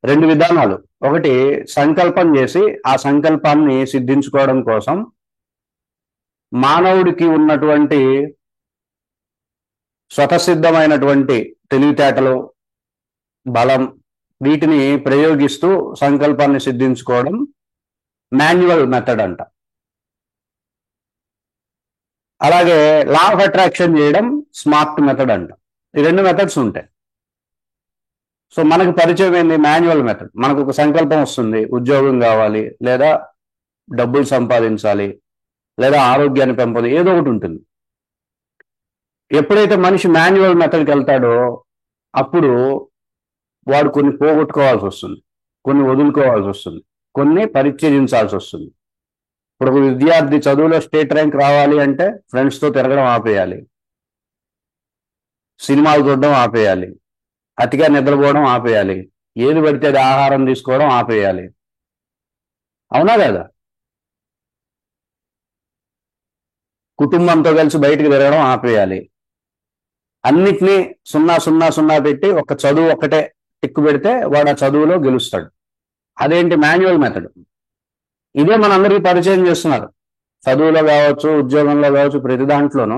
రెండు విధానాలు. ఒకటి సంకల్పం చేసి ఆ సంకల్పాన్ని సిద్ధించుకోవడం కోసం మానవుడికి ఉన్నటువంటి స్వతసిద్ధమైనటువంటి తెలివితేటలు, బలం, వీటిని ప్రయోగిస్తూ సంకల్పాన్ని సిద్ధించుకోవడం మాన్యువల్ మెథడ్ అంట. అలాగే లా ఆఫ్ అట్రాక్షన్ చేయడం స్మార్ట్ మెథడ్ అంట. ఈ రెండు మెథడ్స్ ఉంటాయి. సో మనకు పరిచయం ఏంది? Manual method. మనకు ఒక సంకల్పం వస్తుంది, ఉద్యోగం కావాలి, లేదా డబ్బులు సంపాదించాలి, లేదా ఆరోగ్యాన్ని ఏదో ఒకటి ఉంటుంది. ఎప్పుడైతే మనిషి మాన్యువల్ మెథడ్కి వెళ్తాడో అప్పుడు వాడు కొన్ని పోగొట్టుకోవాల్సి వస్తుంది, కొన్ని వదులుకోవాల్సి వస్తుంది, కొన్ని పరిత్యజించాల్సి వస్తుంది. ఇప్పుడు ఒక విద్యార్థి చదువులో స్టేట్ ర్యాంక్ రావాలి అంటే ఫ్రెండ్స్తో తిరగడం ఆపేయాలి, సినిమాలు చూడడం ఆపేయాలి, అతిగా నిద్రపోవడం ఆపేయాలి, ఏది పడితే అది ఆహారం తీసుకోవడం ఆపేయాలి. అవునా కదా? కుటుంబంతో కలిసి బయటికి తిరగడం ఆపేయాలి. అన్నిటినీ 0 పెట్టి ఒక చదువు ఒక్కటే టిక్కు పెడితే వాడు ఆ చదువులో గెలుస్తాడు. అదేంటి? Manual method. ఇదే మనందరికీ పరిచయం చేస్తున్నారు. చదువులో కావచ్చు, ఉద్యోగంలో కావచ్చు, ప్రతి దాంట్లోనూ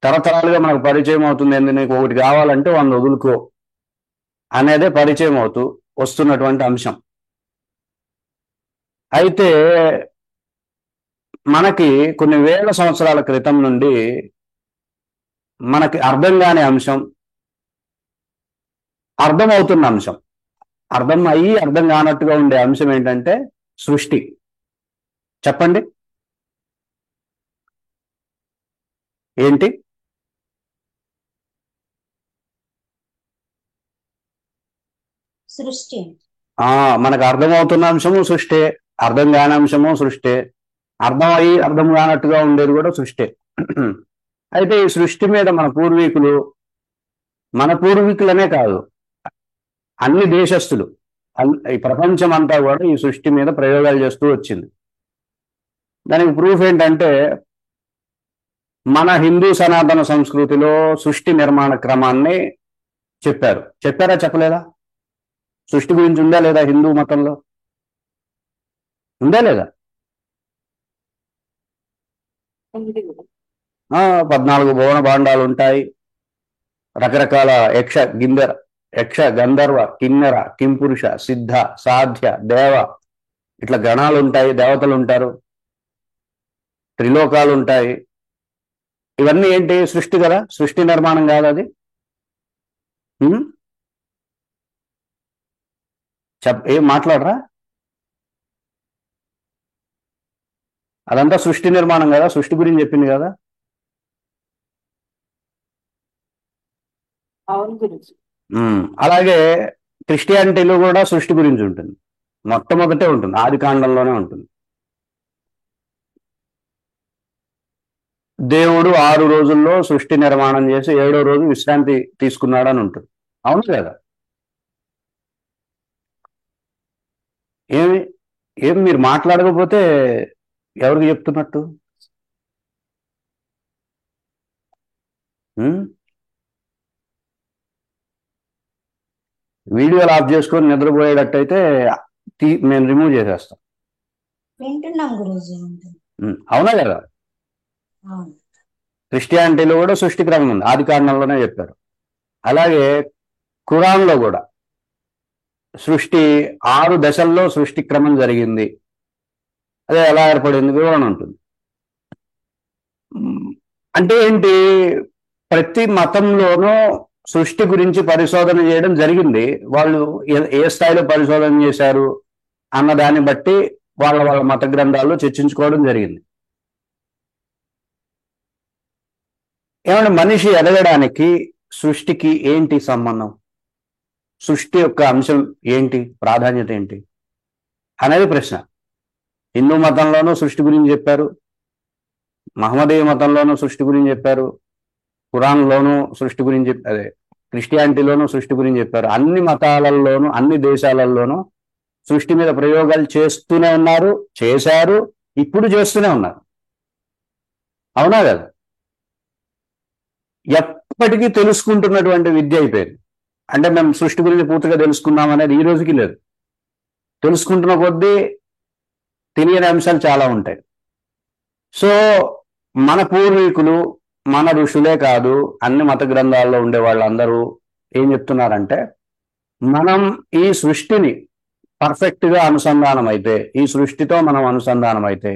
తరతరాలుగా మనకు పరిచయం అవుతుంది. ఏంది? నీకు ఒకటి కావాలంటే 100 వదులుకో అనేదే పరిచయం అవుతూ వస్తున్నటువంటి అంశం. అయితే మనకి కొన్ని వేల సంవత్సరాల క్రితం నుండి మనకి అర్థం కాని అంశం, అర్థమవుతున్న అంశం, అర్థం కానట్టుగా ఉండే అంశం ఏంటంటే సృష్టి. చెప్పండి ఏంటి? సృష్టి. మనకు అర్థమవుతున్న అంశము సృష్టి, అర్థం కాని అంశము సృష్టి, అర్థం కానట్టుగా ఉండేది కూడా సృష్టి. అయితే ఈ సృష్టి మీద మన పూర్వీకులనే కాదు, అన్ని దేశస్తులు, ఈ ప్రపంచం అంతా కూడా ఈ సృష్టి మీద ప్రయోగాలు చేస్తూ వచ్చింది. దానికి ప్రూఫ్ ఏంటంటే మన హిందూ సనాతన సంస్కృతిలో సృష్టి నిర్మాణ క్రమాన్ని చెప్పారా చెప్పలేదా? సృష్టి గురించి ఉందా లేదా? హిందూ మతంలో ఉందా లేదా? 14 భువన భాండాలు ఉంటాయి. రకరకాల యక్ష గంధర్వ కిన్నెర కింపురుష సిద్ధ సాధ్య దేవ ఇట్లా గణాలు ఉంటాయి, దేవతలు ఉంటారు, త్రిలోకాలు ఉంటాయి. ఇవన్నీ ఏంటి? సృష్టి కదా, సృష్టి నిర్మాణం కాదు అది? ఏం మాట్లాడరా? అదంతా సృష్టి నిర్మాణం కదా, సృష్టి గురించి చెప్పింది కదా. అలాగే క్రిస్టియానిటీలో కూడా సృష్టి గురించి ఉంటుంది. మొట్టమొదటే ఉంటుంది, ఆది కాండంలోనే ఉంటుంది. దేవుడు 6 రోజుల్లో సృష్టి నిర్మాణం చేసి 7వ రోజు విశ్రాంతి తీసుకున్నాడు అని ఉంటుంది. అవును కదా? ఏమి మీరు మాట్లాడకపోతే ఎవరికి చెప్తున్నట్టు? వీడియోలు ఆఫ్ చేసుకొని నిద్రపోయేటట్టయితే నేను రిమూవ్ చేసేస్తాను. అవునా కదా? క్రిస్టియానిటీలో కూడా సృష్టి క్రమం ఉంది, ఆది కాండంలోనే చెప్పారు. అలాగే ఖురాన్లో కూడా సృష్టి 6 దశల్లో సృష్టి క్రమం జరిగింది, అదే ఎలా ఏర్పడింది వివరణ ఉంటుంది. అంటే ఏంటి? ప్రతి మతంలోనూ సృష్టి గురించి పరిశోధన చేయడం జరిగింది. వాళ్ళు ఏ స్థాయిలో పరిశోధన చేశారు అన్న దాన్ని బట్టి వాళ్ళ మత గ్రంథాల్లో చర్చించుకోవడం జరిగింది. ఏమంటే మనిషి ఎదగడానికి సృష్టికి ఏంటి సంబంధం? సృష్టి యొక్క అంశం ఏంటి, ప్రాధాన్యత ఏంటి అనేది ప్రశ్న. హిందూ మతంలోనూ సృష్టి గురించి చెప్పారు, మహమ్మదీయ మతంలోనూ సృష్టి గురించి చెప్పారు, ఖురాన్లోనూ సృష్టి గురించి అదే క్రిస్టియానిటీలోనూ సృష్టి గురించి చెప్పారు. అన్ని మతాలలోనూ అన్ని దేశాలలోనూ సృష్టి మీద ప్రయోగాలు చేస్తూనే ఉన్నారు, చేశారు, ఇప్పుడు చేస్తూనే ఉన్నారు. అవునా కదా? ఎప్పటికీ తెలుసుకుంటున్నటువంటి విద్య అయిపోయింది. అంటే మేము సృష్టి గురించి పూర్తిగా తెలుసుకున్నాం అనేది ఈ రోజుకి లేదు. తెలుసుకుంటున్న కొద్దీ తెలియని అంశాలు చాలా ఉంటాయి. సో మన పూర్వీకులు, మన ఋషులే కాదు, అన్ని మత గ్రంథాల్లో ఉండే వాళ్ళందరూ ఏం చెప్తున్నారంటే, మనం ఈ సృష్టిని పర్ఫెక్ట్గా అనుసంధానం అయితే, ఈ సృష్టితో మనం అనుసంధానం అయితే,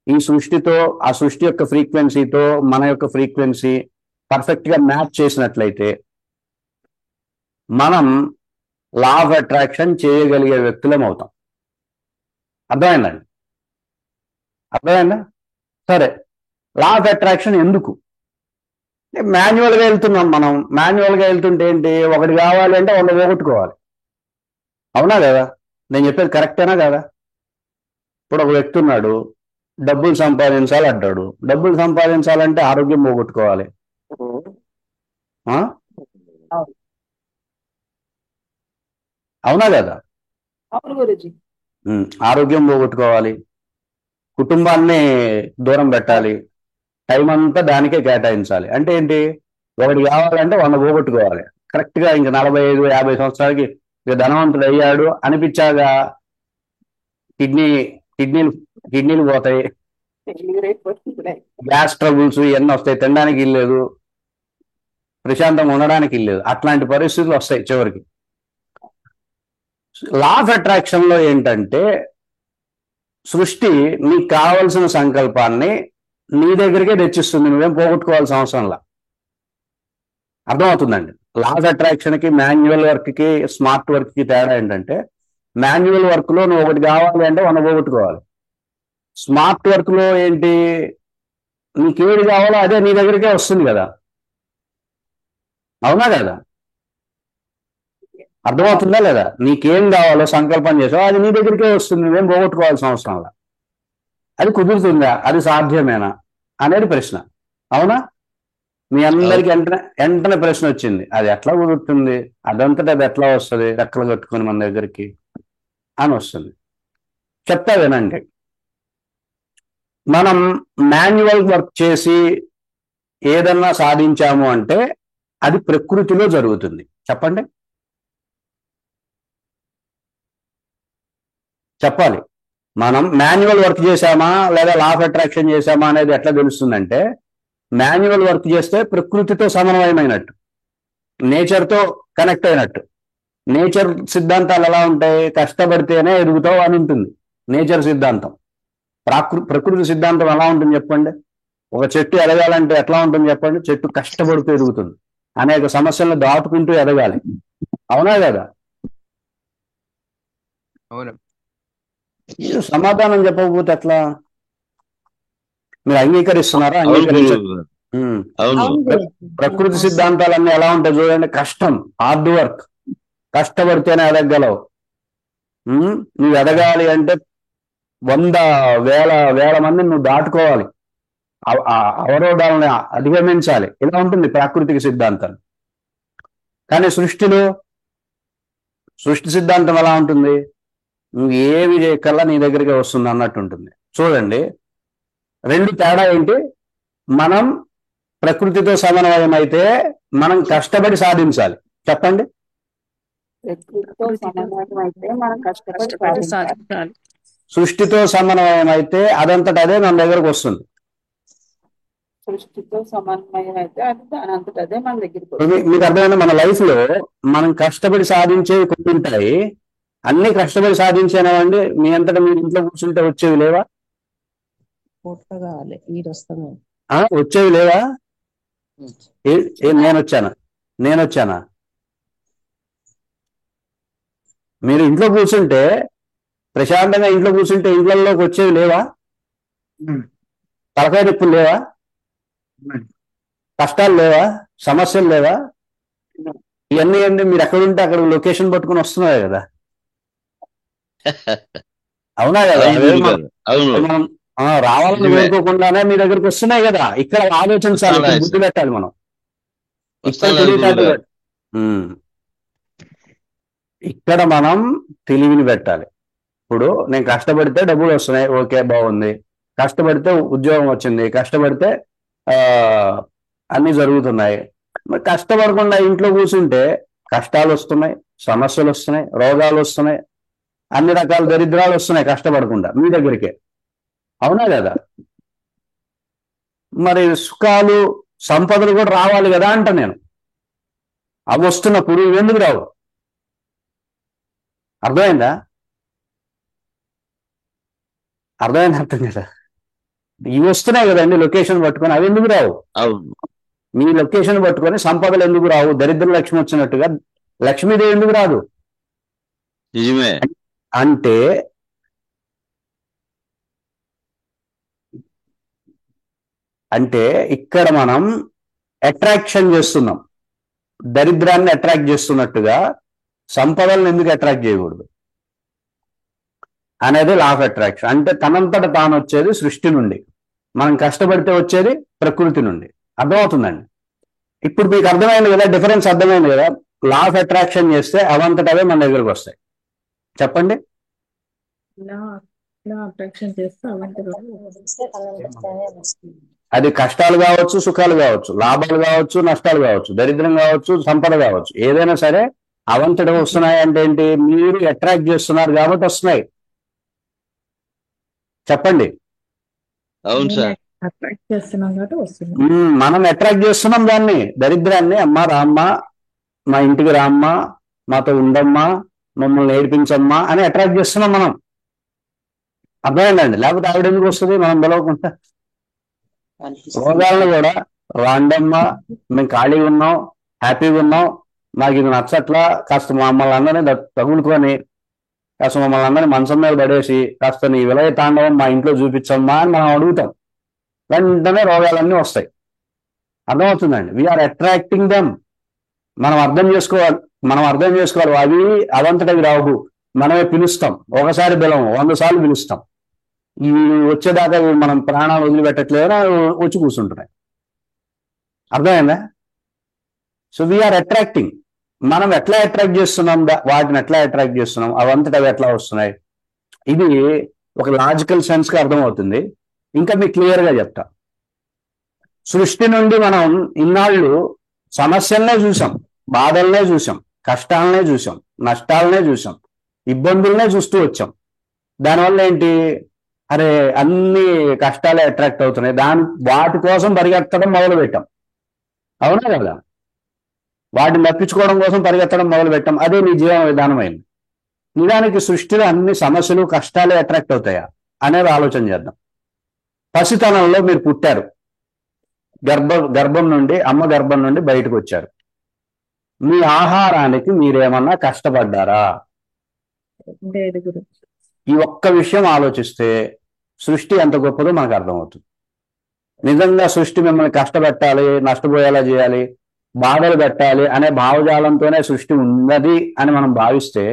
ఈ సృష్టితో ఆ సృష్టి యొక్క ఫ్రీక్వెన్సీతో మన యొక్క ఫ్రీక్వెన్సీ పర్ఫెక్ట్గా మ్యాచ్ చేసినట్లయితే మనం లా ఆఫ్ అట్రాక్షన్ చేయగలిగే వ్యక్తులం అవుతాం. అర్థమైందండి? అర్థమైందా? సరే, లా ఆఫ్ అట్రాక్షన్ ఎందుకు? మాన్యువల్గా వెళ్తున్నాం మనం. మాన్యువల్గా వెళ్తుంటే ఏంటి, ఒకటి కావాలి అంటే 100 పోగొట్టుకోవాలి. అవునా కదా? నేను చెప్పేది కరెక్టేనా కదా? ఇప్పుడు ఒక వ్యక్తి ఉన్నాడు, డబ్బులు సంపాదించాలి అంటాడు. డబ్బులు సంపాదించాలంటే ఆరోగ్యం పోగొట్టుకోవాలి. అవునా కదా? ఆరోగ్యం పోగొట్టుకోవాలి, కుటుంబాన్ని దూరం పెట్టాలి, టైం అంతా దానికే కేటాయించాలి. అంటే ఏంటి, ఒకటి కావాలంటే 100 పోగొట్టుకోవాలి. కరెక్ట్గా ఇంక 45-50 సంవత్సరాలకి ఇక ధనవంతుడు అయ్యాడు అనిపించాగా కిడ్నీలు పోతాయి, గ్యాస్ ట్రబుల్స్ ఇవన్నీ వస్తాయి, తినడానికి ఇల్లేదు, ప్రశాంతంగా ఉండడానికి ఇల్లేదు, అట్లాంటి పరిస్థితులు వస్తాయి చివరికి. లా ఆఫ్ అట్రాక్షన్ లో ఏంటంటే, సృష్టి నీకు కావలసిన సంకల్పాన్ని నీ దగ్గరికే తెచ్చిస్తుంది, నువ్వేం పోగొట్టుకోవాల్సిన అవసరంలా. అర్థమవుతుందండి? లా ఆఫ్ అట్రాక్షన్ కి, మాన్యువల్ వర్క్ కి, స్మార్ట్ వర్క్ కి తేడా ఏంటంటే, మాన్యువల్ వర్క్ లో నువ్వు ఒకటి కావాలి అంటే 100 పోగొట్టుకోవాలి. స్మార్ట్ వర్క్ లో ఏంటి, నీకేది కావాలో అదే నీ దగ్గరికే వస్తుంది కదా. అవునా కదా? అర్థమవుతుందా లేదా? నీకేం కావాలో సంకల్పం చేసావు, అది నీ దగ్గరికే వస్తుంది, నువ్వేం పోగొట్టుకోవాల్సిన అవసరంలా. అది కుదురుతుందా, అది సాధ్యమేనా అనేది ప్రశ్న. అవునా? మీ అందరికి వెంటనే ప్రశ్న వచ్చింది, అది ఎట్లా కుదురుతుంది, అదంతటా అది ఎట్లా వస్తుంది రెక్కలు కట్టుకొని మన దగ్గరికి అని వస్తుంది. చెప్తా వినండి. మనం మాన్యువల్ వర్క్ చేసి ఏదన్నా సాధించాము అంటే అది ప్రకృతిలో జరుగుతుంది. చెప్పండి, చెప్పాలి. మనం మాన్యువల్ వర్క్ చేసామా లేదా లా ఆఫ్ అట్రాక్షన్ చేసామా అనేది ఎట్లా తెలుస్తుందంటే, మాన్యువల్ వర్క్ చేస్తే ప్రకృతితో సమన్వయమైనట్టు, నేచర్తో కనెక్ట్ అయినట్టు. నేచర్ సిద్ధాంతాలు ఎలా ఉంటాయి, కష్టపడితేనే ఎదుగుతావు అని ఉంటుంది నేచర్ సిద్ధాంతం. ప్రకృతి సిద్ధాంతం ఎలా ఉంటుంది చెప్పండి? ఒక చెట్టు ఎదగాలంటే ఎట్లా ఉంటుంది చెప్పండి? చెట్టు కష్టపడుతూ ఎదుగుతుంది, అనేక సమస్యలను దాటుకుంటూ ఎదగాలి. అవునా కదా? సమాధానం చెప్పకపోతే ఎట్లా? మీరు అంగీకరిస్తున్నారా? ప్రకృతి సిద్ధాంతాలన్నీ ఎలా ఉంటాయి చూడండి. కష్టం, హార్డ్ వర్క్, కష్టపడితేనే ఎదగలవు. నువ్వు ఎదగాలి అంటే 100,000 మందిని నువ్వు దాటుకోవాలి, అవరోధాలను అధిగమించాలి. ఇలా ఉంటుంది ప్రాకృతిక సిద్ధాంతం. కానీ సృష్టి సిద్ధాంతం ఎలా ఉంటుంది, నువ్వు ఏమి చేయకల్లా నీ దగ్గరికి వస్తుంది అన్నట్టు ఉంటుంది. చూడండి, రెండు తేడా ఏంటి? మనం ప్రకృతితో సమన్వయం అయితే మనం కష్టపడి సాధించాలి. చెప్పండి. సృష్టితో సమన్వయం అయితే అదంతటా అదే మన దగ్గరకు వస్తుంది. సృష్టితో సమన్వయం అయితే అది దానంతట అదే మన దగ్గరికి. మీకు అర్థమైంది? మన లైఫ్ లో మనం కష్టపడి సాధించేవి కొన్ని ఉంటాయి. అన్ని కష్టపడి సాధించానండి, మీ అంతటా మీరు ఇంట్లో కూర్చుంటే వచ్చేవి లేవా? వచ్చేవి లేవా? నేనొచ్చానా? మీరు ఇంట్లో కూర్చుంటే, ప్రశాంతంగా ఇంట్లో కూర్చుంటే ఇంట్లోకి వచ్చేవి లేవా? తలకాయ నొప్పులు లేవా? కష్టాలు లేవా? సమస్యలు లేవా? ఇవన్నీ ఏంటి, మీరు ఎక్కడుంటే అక్కడ లొకేషన్ పట్టుకుని వస్తున్నాయి కదా. అవునా కదా? మనం రావాలని కోరుకోకుండానే మీ దగ్గరికి వస్తున్నాయి కదా. ఇక్కడ ఆలోచించాలి, బుద్ధి పెట్టాలి మనం. ఇక్కడ మనం తెలివిని పెట్టాలి. ఇప్పుడు నేను కష్టపడితే డబ్బులు వస్తున్నాయి, ఓకే బాగుంది. కష్టపడితే ఉద్యోగం వచ్చింది, కష్టపడితే అన్ని జరుగుతున్నాయి. మరి కష్టపడకుండా ఇంట్లో కూర్చుంటే కష్టాలు వస్తున్నాయి, సమస్యలు వస్తున్నాయి, రోగాలు వస్తున్నాయి, అన్ని రకాల దరిద్రాలు వస్తున్నాయి కష్టపడకుండా మీ దగ్గరికే. అవునా కదా? మరి సుఖాలు సంపదలు కూడా రావాలి కదా అంట నేను. అవి వస్తున్నప్పుడు ఎందుకు రావు? అర్థమైందా? అర్థమైంది, అర్థం కదా? ఇవి వస్తున్నాయి కదండి లొకేషన్ పట్టుకొని, అవి ఎందుకు రావు? అవును. మీ లొకేషన్ పట్టుకొని సంపదలు ఎందుకు రావు? దరిద్ర లక్ష్మి వచ్చినట్టుగా లక్ష్మీదేవి ఎందుకు రాదు? నిజమే. అంటే అంటే ఇక్కడ మనం అట్రాక్షన్ చేస్తున్నాం. దరిద్రాన్ని అట్రాక్ట్ చేస్తున్నట్టుగా సంపదలను ఎందుకు అట్రాక్ట్ చేయకూడదు అనేది లా ఆఫ్ అట్రాక్షన్. అంటే తనంతట తాను వచ్చేది సృష్టి నుండి, మనం కష్టపడితే వచ్చేది ప్రకృతి నుండి. అర్థమవుతుందండి? ఇప్పుడు మీకు అర్థమైంది కదా, డిఫరెన్స్ అర్థమైంది కదా? లా ఆఫ్ అట్రాక్షన్ చేస్తే అవంతటవే మన దగ్గరకు వస్తాయి. చెప్పండి. అట్రాక్షన్ చేస్తే అవంతగా అది కష్టాలు కావచ్చు, సుఖాలు కావచ్చు, లాభాలు కావచ్చు, నష్టాలు కావచ్చు, దరిద్రం కావచ్చు, సంపద కావచ్చు, ఏదైనా సరే అవంతటం వస్తున్నాయి. అంటే ఏంటి? మీరు అట్రాక్ట్ చేస్తున్నారు కాబట్టి వస్తున్నాయి. చెప్పండి. అవును సార్. అట్రాక్ట్ చేస్తున్నాం కాబట్టి వస్తుంది. మనం అట్రాక్ట్ చేస్తున్నాం దాన్ని, దరిద్రాన్ని. అమ్మ రామ్మా, మా ఇంటికి రామ్మా, మాతో ఉండమ్మా, మమ్మల్ని నేర్పించమ్మా అని అట్రాక్ట్ చేస్తున్నాం మనం. అర్థమైందండి? లేకపోతే ఆవిడ ఎందుకు వస్తుంది మనం పిలవకుండా? రోగాలను కూడా రాండమ్మా, మేము ఖాళీగా ఉన్నాం, హ్యాపీగా ఉన్నాం, మాకు ఇది నచ్చట్లా, కాస్త మమ్మల్ని అందరినీ తగులుకొని, కాస్త మమ్మల్ని అందరినీ మంచం మీద పడేసి కాస్త నీ విలయ తాండవం మా ఇంట్లో చూపించమ్మా అని మనం అడుగుతాం. వెంటనే రోగాలన్నీ వస్తాయి. అర్థమవుతుందండి? We are attracting them. మనం అర్థం చేసుకోవాలి. అవి అవంతటవి రావు, మనమే పిలుస్తాం. ఒకసారి పిలవం, 100 సార్లు పిలుస్తాం. ఇవి వచ్చేదాకా మనం ప్రాణాలు వదిలిపెట్టట్లేదని వచ్చి కూర్చుంటున్నాయి. అర్థమైందా? So we are attracting. మనం ఎట్లా అట్రాక్ట్ చేస్తున్నాం, వాటిని ఎట్లా అట్రాక్ట్ చేస్తున్నాం, అవంతట అవి ఎట్లా వస్తున్నాయి, ఇది ఒక లాజికల్ సెన్స్ కి అర్థమవుతుంది. ఇంకా మీకు క్లియర్ గా చెప్తా. సృష్టి నుండి మనం ఇన్నాళ్ళు సమస్యలనే చూసాం, బాధలనే చూసాం, కష్టాలనే చూసాం, నష్టాలనే చూసాం, ఇబ్బందులనే చూస్తూ వచ్చాం. దానివల్ల ఏంటి? అరే అన్ని కష్టాలే అట్రాక్ట్ అవుతున్నాయి, వాటి కోసం పరిగెత్తడం మొదలు పెట్టాం. అవునా కదా? వాటిని తప్పించుకోవడం కోసం పరిగెత్తడం మొదలు పెట్టాం. అదే నీ జీవన విధానమైంది. నిజానికి సృష్టిలో అన్ని సమస్యలు, కష్టాలే అట్రాక్ట్ అవుతాయా అనేది ఆలోచన చేద్దాం. పసితనంలో మీరు పుట్టారు, గర్భం నుండి, అమ్మ గర్భం నుండి బయటకు వచ్చారు. మీ ఆహారానికి మీరేమన్నా కష్టపడ్డారా? ఈ ఒక్క విషయం ఆలోచిస్తే సృష్టి ఎంత గొప్పదో మనకు అర్థమవుతుంది. నిజంగా సృష్టి మిమ్మల్ని కష్టపెట్టాలి, నష్టపోయేలా చేయాలి, బాధలు పెట్టాలి అనే భావజాలంతోనే సృష్టి ఉన్నది అని మనం భావిస్తే,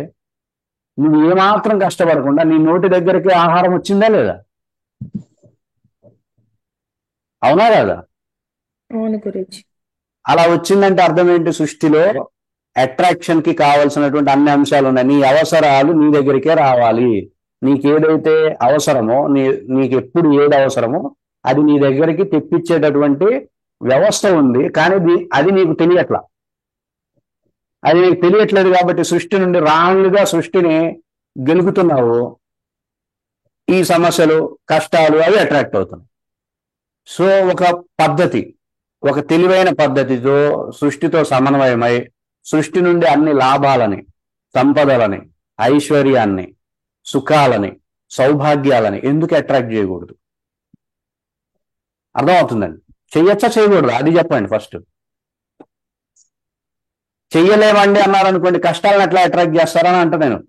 నువ్వు ఏమాత్రం కష్టపడకుండా నీ నోటి దగ్గరికి ఆహారం వచ్చిందా లేదా? అవునా కదా? అవును గురించి. అలా వచ్చిందంటే అర్థం ఏంటి? సృష్టిలో అట్రాక్షన్ కి కావాల్సినటువంటి అన్ని అంశాలు ఉన్నాయి. నీ అవసరాలు నీ దగ్గరికే రావాలి. నీకేదైతే అవసరమో, నీకు ఎప్పుడు ఏది అవసరమో అది నీ దగ్గరికి తెప్పించేటటువంటి వ్యవస్థ ఉంది. కానీ అది నీకు తెలియట్లా. అది నీకు తెలియట్లేదు కాబట్టి సృష్టి నుండి రాంగ్గా సృష్టిని గెలుకుతున్నావు. ఈ సమస్యలు, కష్టాలు అవి అట్రాక్ట్ అవుతున్నాయి. సో ఒక పద్ధతి, ఒక తెలివైన పద్ధతితో సృష్టితో సమన్వయమై సృష్టి నుండి అన్ని లాభాలని, సంపదలని, ఐశ్వర్యాన్ని, సుఖాలని, సౌభాగ్యాలని ఎందుకు అట్రాక్ట్ చేయకూడదు? అర్థమవుతుందండి? చెయ్యొచ్చా చేయకూడదు అది చెప్పండి ఫస్ట్. చెయ్యలేమండి అన్నారనుకోండి, కష్టాలను ఎట్లా అట్రాక్ట్ చేస్తారని అంట నేను.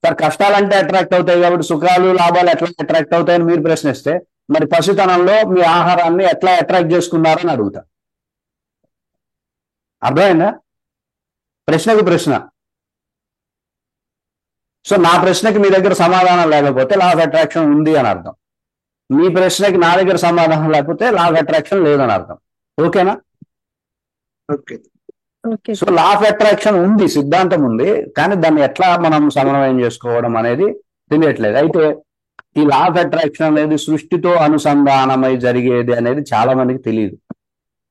సార్ కష్టాలంటే అట్రాక్ట్ అవుతాయి కాబట్టి సుఖాలు, లాభాలు ఎట్లా అట్రాక్ట్ అవుతాయని మీరు ప్రశ్నిస్తే, మరి పసితనంలో మీ ఆహారాన్ని ఎట్లా అట్రాక్ట్ చేసుకున్నారని అడుగుతా. అర్థమైందా? ప్రశ్నకు ప్రశ్న. సో నా ప్రశ్నకి మీ దగ్గర సమాధానం లేకపోతే లా ఆఫ్ అట్రాక్షన్ ఉంది అని అర్థం. మీ ప్రశ్నకి నా దగ్గర సమాధానం లేకపోతే లా ఆఫ్ అట్రాక్షన్ లేదని అర్థం. ఓకేనా? సో లా ఆఫ్ అట్రాక్షన్ ఉంది, సిద్ధాంతం ఉంది, కానీ దాన్ని ఎట్లా మనం సమన్వయం చేసుకోవడం అనేది తెలియట్లేదు. అయితే ఈ లా ఆఫ్ అట్రాక్షన్ అనేది సృష్టితో అనుసంధానమై జరిగేది అనేది చాలా మందికి తెలియదు.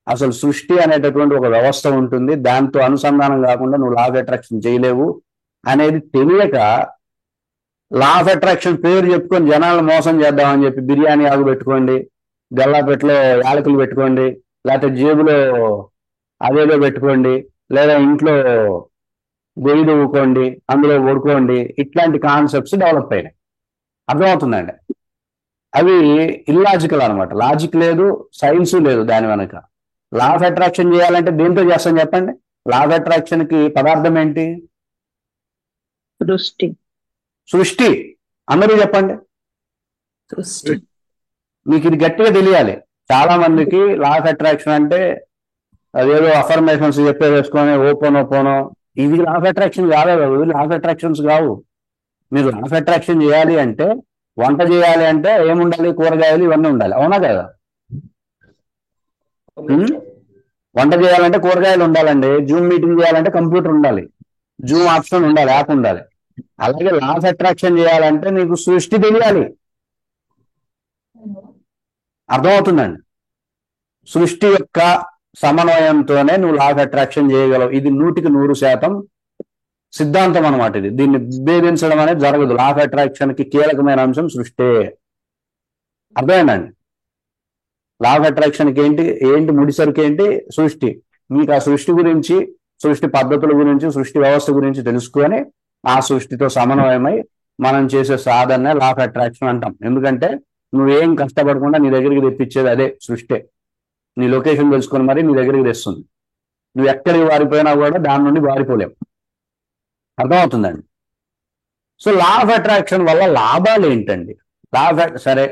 అసలు సృష్టి అనేటటువంటి ఒక వ్యవస్థ ఉంటుంది, దాంతో అనుసంధానం కాకుండా నువ్వు లా ఆఫ్ అట్రాక్షన్ చేయలేవు అనేది తెలియక లా ఆఫ్ అట్రాక్షన్ పేరు చెప్పుకొని జనాలను మోసం చేద్దామని చెప్పి బిర్యానీ ఆకు పెట్టుకోండి, గల్లాపెట్లో యాలకులు పెట్టుకోండి, లేకపోతే జేబులో అదేదో పెట్టుకోండి, లేదా ఇంట్లో గొయ్యి దువ్వుకోండి, అందులో పడుకోండి, ఇట్లాంటి కాన్సెప్ట్స్ డెవలప్ అయినాయి. అర్థమవుతుందండి? అవి ఇల్లాజికల్ అనమాట. లాజిక్ లేదు, సైన్స్ లేదు దాని వెనక. లా ఆఫ్ అట్రాక్షన్ చేయాలంటే దేంతో చేస్తాం చెప్పండి? లా ఆఫ్ అట్రాక్షన్ కి పదార్థం ఏంటి? దృష్టి. సృష్టి. అందరూ చెప్పండి. దృష్టి. మీకు ఇది గట్టిగా తెలియాలి. చాలా మందికి లా ఆఫ్ అట్రాక్షన్ అంటే అదేదో అఫర్మేషన్స్ చెప్పే వేసుకొని ఓపోనో ఇవి లా ఆఫ్ అట్రాక్షన్ కాదు. లా ఆఫ్ అట్రాక్షన్స్ కావు. మీరు లా ఆఫ్ అట్రాక్షన్ చేయాలి అంటే, వంట చేయాలి అంటే ఏముండాలి? కూరగాయలు ఇవన్నీ ఉండాలి. అవునా కదా? వంట చేయాలంటే కూరగాయలు ఉండాలండి. జూమ్ మీటింగ్ చేయాలంటే కంప్యూటర్ ఉండాలి, జూమ్ ఆప్షన్ ఉండాలి, యాప్ ఉండాలి. అలాగే లా ఆఫ్ అట్రాక్షన్ చేయాలంటే నీకు సృష్టి తెలియాలి. అర్థమవుతుందండి? సృష్టి యొక్క సమన్వయంతోనే నువ్వు లా ఆఫ్ అట్రాక్షన్ చేయగలవు. ఇది 100% సిద్ధాంతం అనమాట. ఇది దీన్ని భేదించడం అనేది జరగదు. లా ఆఫ్ అట్రాక్షన్ కి కీలకమైన అంశం సృష్టి. అర్థమైందండి? లా ఆఫ్ అట్రాక్షన్ కి ఏంటి ముడిసరికి ఏంటి? సృష్టి. మీకు ఆ సృష్టి గురించి, సృష్టి పద్ధతుల గురించి, సృష్టి వ్యవస్థ గురించి తెలుసుకొని ఆ సృష్టితో సమన్వయమై మనం చేసే సాధన లా ఆఫ్ అట్రాక్షన్ అంటాం. ఎందుకంటే నువ్వేం కష్టపడకుండా నీ దగ్గరికి తెప్పించేది అదే సృష్టి. నీ లొకేషన్ తెలుసుకొని మరి నీ దగ్గరికి తెస్తుంది. నువ్వు ఎక్కడికి వారిపోయినా కూడా దాని నుండి వారిపోలేవు. అర్థమవుతుందండి? సో లా ఆఫ్ అట్రాక్షన్ వల్ల లాభాలు ఏంటండి? సరే,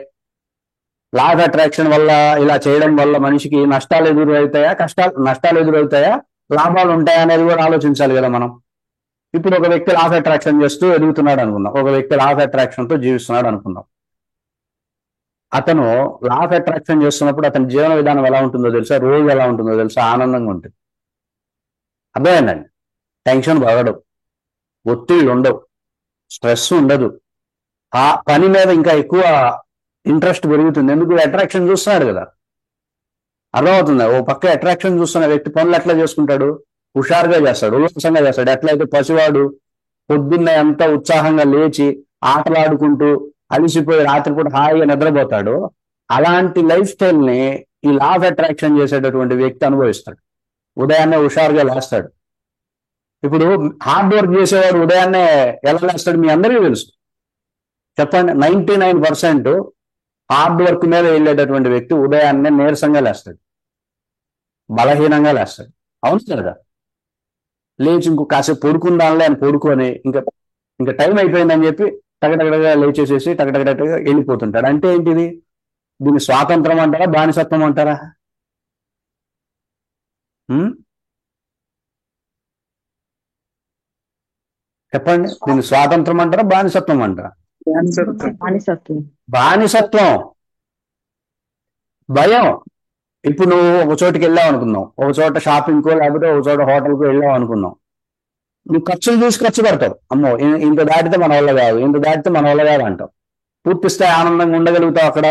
లా ఆఫ్ అట్రాక్షన్ వల్ల ఇలా చేయడం వల్ల మనిషికి నష్టాలు ఎదురవుతాయా, నష్టాలు ఎదురవుతాయా, లాభాలు ఉంటాయా అనేది కూడా ఆలోచించాలి కదా మనం. ఇప్పుడు ఒక వ్యక్తి లా ఆఫ్ అట్రాక్షన్ చేస్తూ ఎదుగుతున్నాడు అనుకుందాం. ఒక వ్యక్తి లా ఆఫ్ అట్రాక్షన్ తో జీవిస్తున్నాడు అనుకుందాం. అతను లా ఆఫ్ అట్రాక్షన్ చేస్తున్నప్పుడు అతని జీవన విధానం ఎలా ఉంటుందో తెలుసా? రోజు ఎలా ఉంటుందో తెలుసా? ఆనందంగా ఉంటుంది. అర్థమైందండి? టెన్షన్ పడడు, ఒత్తిళ్ళు ఉండవు, స్ట్రెస్ ఉండదు. ఆ పని మీద ఇంకా ఎక్కువ ఇంట్రెస్ట్ పెరుగుతుంది. ఎందుకు? అట్రాక్షన్ చూస్తున్నాడు కదా. అర్థమవుతుందా? ఓ పక్క అట్రాక్షన్ చూస్తున్న వ్యక్తి పనులు ఎట్లా చేసుకుంటాడు? హుషారుగా చేస్తాడు, ఉల్లాసంగా చేస్తాడు. ఎట్లయితే పసివాడు పొద్దున్నే ఎంత ఉత్సాహంగా లేచి ఆటలాడుకుంటూ అలిసిపోయి రాత్రిపూట హాయిగా నిద్రపోతాడు, అలాంటి లైఫ్ స్టైల్ ని ఈ లా ఆఫ్ అట్రాక్షన్ చేసేటటువంటి వ్యక్తి అనుభవిస్తాడు. ఉదయాన్నే హుషారుగా లేస్తాడు. ఇప్పుడు హార్డ్ వర్క్ చేసేవాడు ఉదయాన్నే ఎలా లేస్తాడు? మీ అందరికీ తెలుసు. చెప్పండి. 99% హార్డ్ వర్క్ మీద వెళ్ళేటటువంటి వ్యక్తి ఉదయాన్నే నీరసంగా లేస్తాడు, బలహీనంగా లేస్తాడు. అవును కదా? లేచి ఇంకో కాసేపు పడుకుందాంలే అని పడుకొని ఇంకా టైం అయిపోయిందని చెప్పి టగటగడగా లేచేసేసి టగటగడగా వెళ్ళిపోతుంటాడు. అంటే ఏంటిది? దీన్ని స్వాతంత్రం అంటారా, బానిసత్వం అంటారా? చెప్పండి. దీన్ని స్వాతంత్రం అంటారా, బానిసత్వం అంటారా? బానిసత్వం. భయం. ఇప్పుడు నువ్వు ఒక చోటుకి వెళ్ళావు అనుకుందాం, ఒక చోట షాపింగ్కో లేకపోతే ఒక చోట హోటల్కో వెళ్ళావు అనుకుందాం. నువ్వు ఖర్చులు చూసి ఖర్చు పెడతావు. అమ్మో ఇంత దాటితే మన వల్ల కాదు, ఇంత దాటితే మన వల్ల కాదు అంటావు. పూర్తి స్థాయి ఆనందంగా ఉండగలుగుతావు అక్కడ?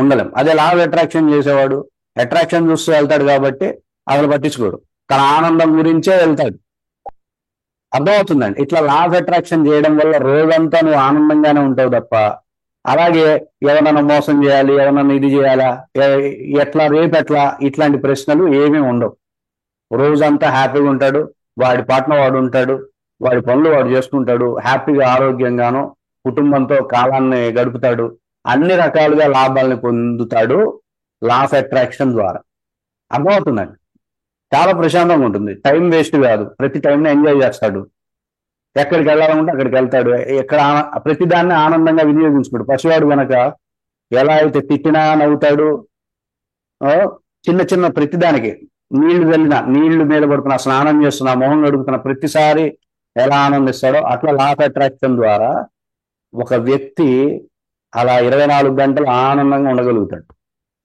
ఉండలేం. అదే లా ఆఫ్ అట్రాక్షన్ చేసేవాడు అట్రాక్షన్ చూస్తూ వెళ్తాడు కాబట్టి అసలు పట్టించుకోడు, తన ఆనందం గురించే వెళ్తాడు. అర్థమవుతుందండి? ఇట్లా లా ఆఫ్ అట్రాక్షన్ చేయడం వల్ల రోజంతా నువ్వు ఆనందంగానే ఉంటావు తప్ప, అలాగే ఎవరన్నా మోసం చేయాలి, ఎవరన్నా ఇది చేయాలా, ఎట్లా రేపు ఎట్లా, ఇట్లాంటి ప్రశ్నలు ఏమీ ఉండవు. రోజంతా హ్యాపీగా ఉంటాడు, వాడి పాటన వాడు ఉంటాడు, వాడి పనులు వాడు చేసుకుంటాడు, హ్యాపీగా ఆరోగ్యంగాను కుటుంబంతో కాలాన్ని గడుపుతాడు, అన్ని రకాలుగా లాభాలను పొందుతాడు లా ఆఫ్ అట్రాక్షన్ ద్వారా. అర్థమవుతుందండి? చాలా ప్రశాంతంగా ఉంటుంది, టైం వేస్ట్ కాదు, ప్రతి టైంని ఎంజాయ్ చేస్తాడు, ఎక్కడికి వెళ్ళాలంటే అక్కడికి వెళ్తాడు, ప్రతిదాన్ని ఆనందంగా వినియోగించుకోడు. పసివాడు కనుక ఎలా అయితే తిట్టినా నవ్వుతాడు, చిన్న చిన్న ప్రతిదానికి నీళ్లు వెళ్ళినా, నీళ్లు మీద పడుతున్నా, స్నానం చేస్తున్నా, మొహం గడుపుతున్నా ప్రతిసారి ఎలా ఆనందిస్తాడో అట్లా లా ఆఫ్ అట్రాక్షన్ ద్వారా ఒక వ్యక్తి అలా 24 గంటలు ఆనందంగా ఉండగలుగుతాడు.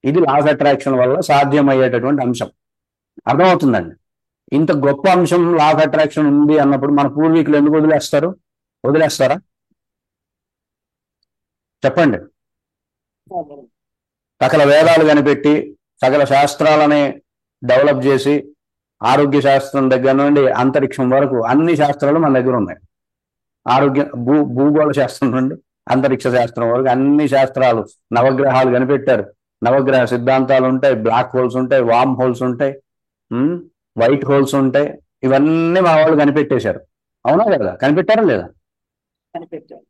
ఇది లా ఆఫ్ అట్రాక్షన్ వల్ల సాధ్యమయ్యేటటువంటి అంశం. అర్థమవుతుందండి? ఇంత గొప్ప అంశం లా ఆఫ్ అట్రాక్షన్ ఉంది అన్నప్పుడు మన పూర్వీకులు ఎందుకు వదిలేస్తారా? చెప్పండి. సకల వేదాలు కనిపెట్టి సకల శాస్త్రాలని డెవలప్ చేసి ఆరోగ్య శాస్త్రం దగ్గర నుండి అంతరిక్షం వరకు అన్ని శాస్త్రాలు మన దగ్గర ఉన్నాయి. భూగోళ శాస్త్రం నుండి అంతరిక్ష శాస్త్రం వరకు అన్ని శాస్త్రాలు, నవగ్రహాలు కనిపెట్టారు. నవగ్రహ సిద్ధాంతాలు ఉంటాయి, బ్లాక్ హోల్స్ ఉంటాయి, వామ్ హోల్స్ ఉంటాయి, వైట్ హోల్స్ ఉంటాయి. ఇవన్నీ మా వాళ్ళు కనిపెట్టేశారు. అవునా కదా? కనిపెట్టారా లేదా? కనిపెట్టారు.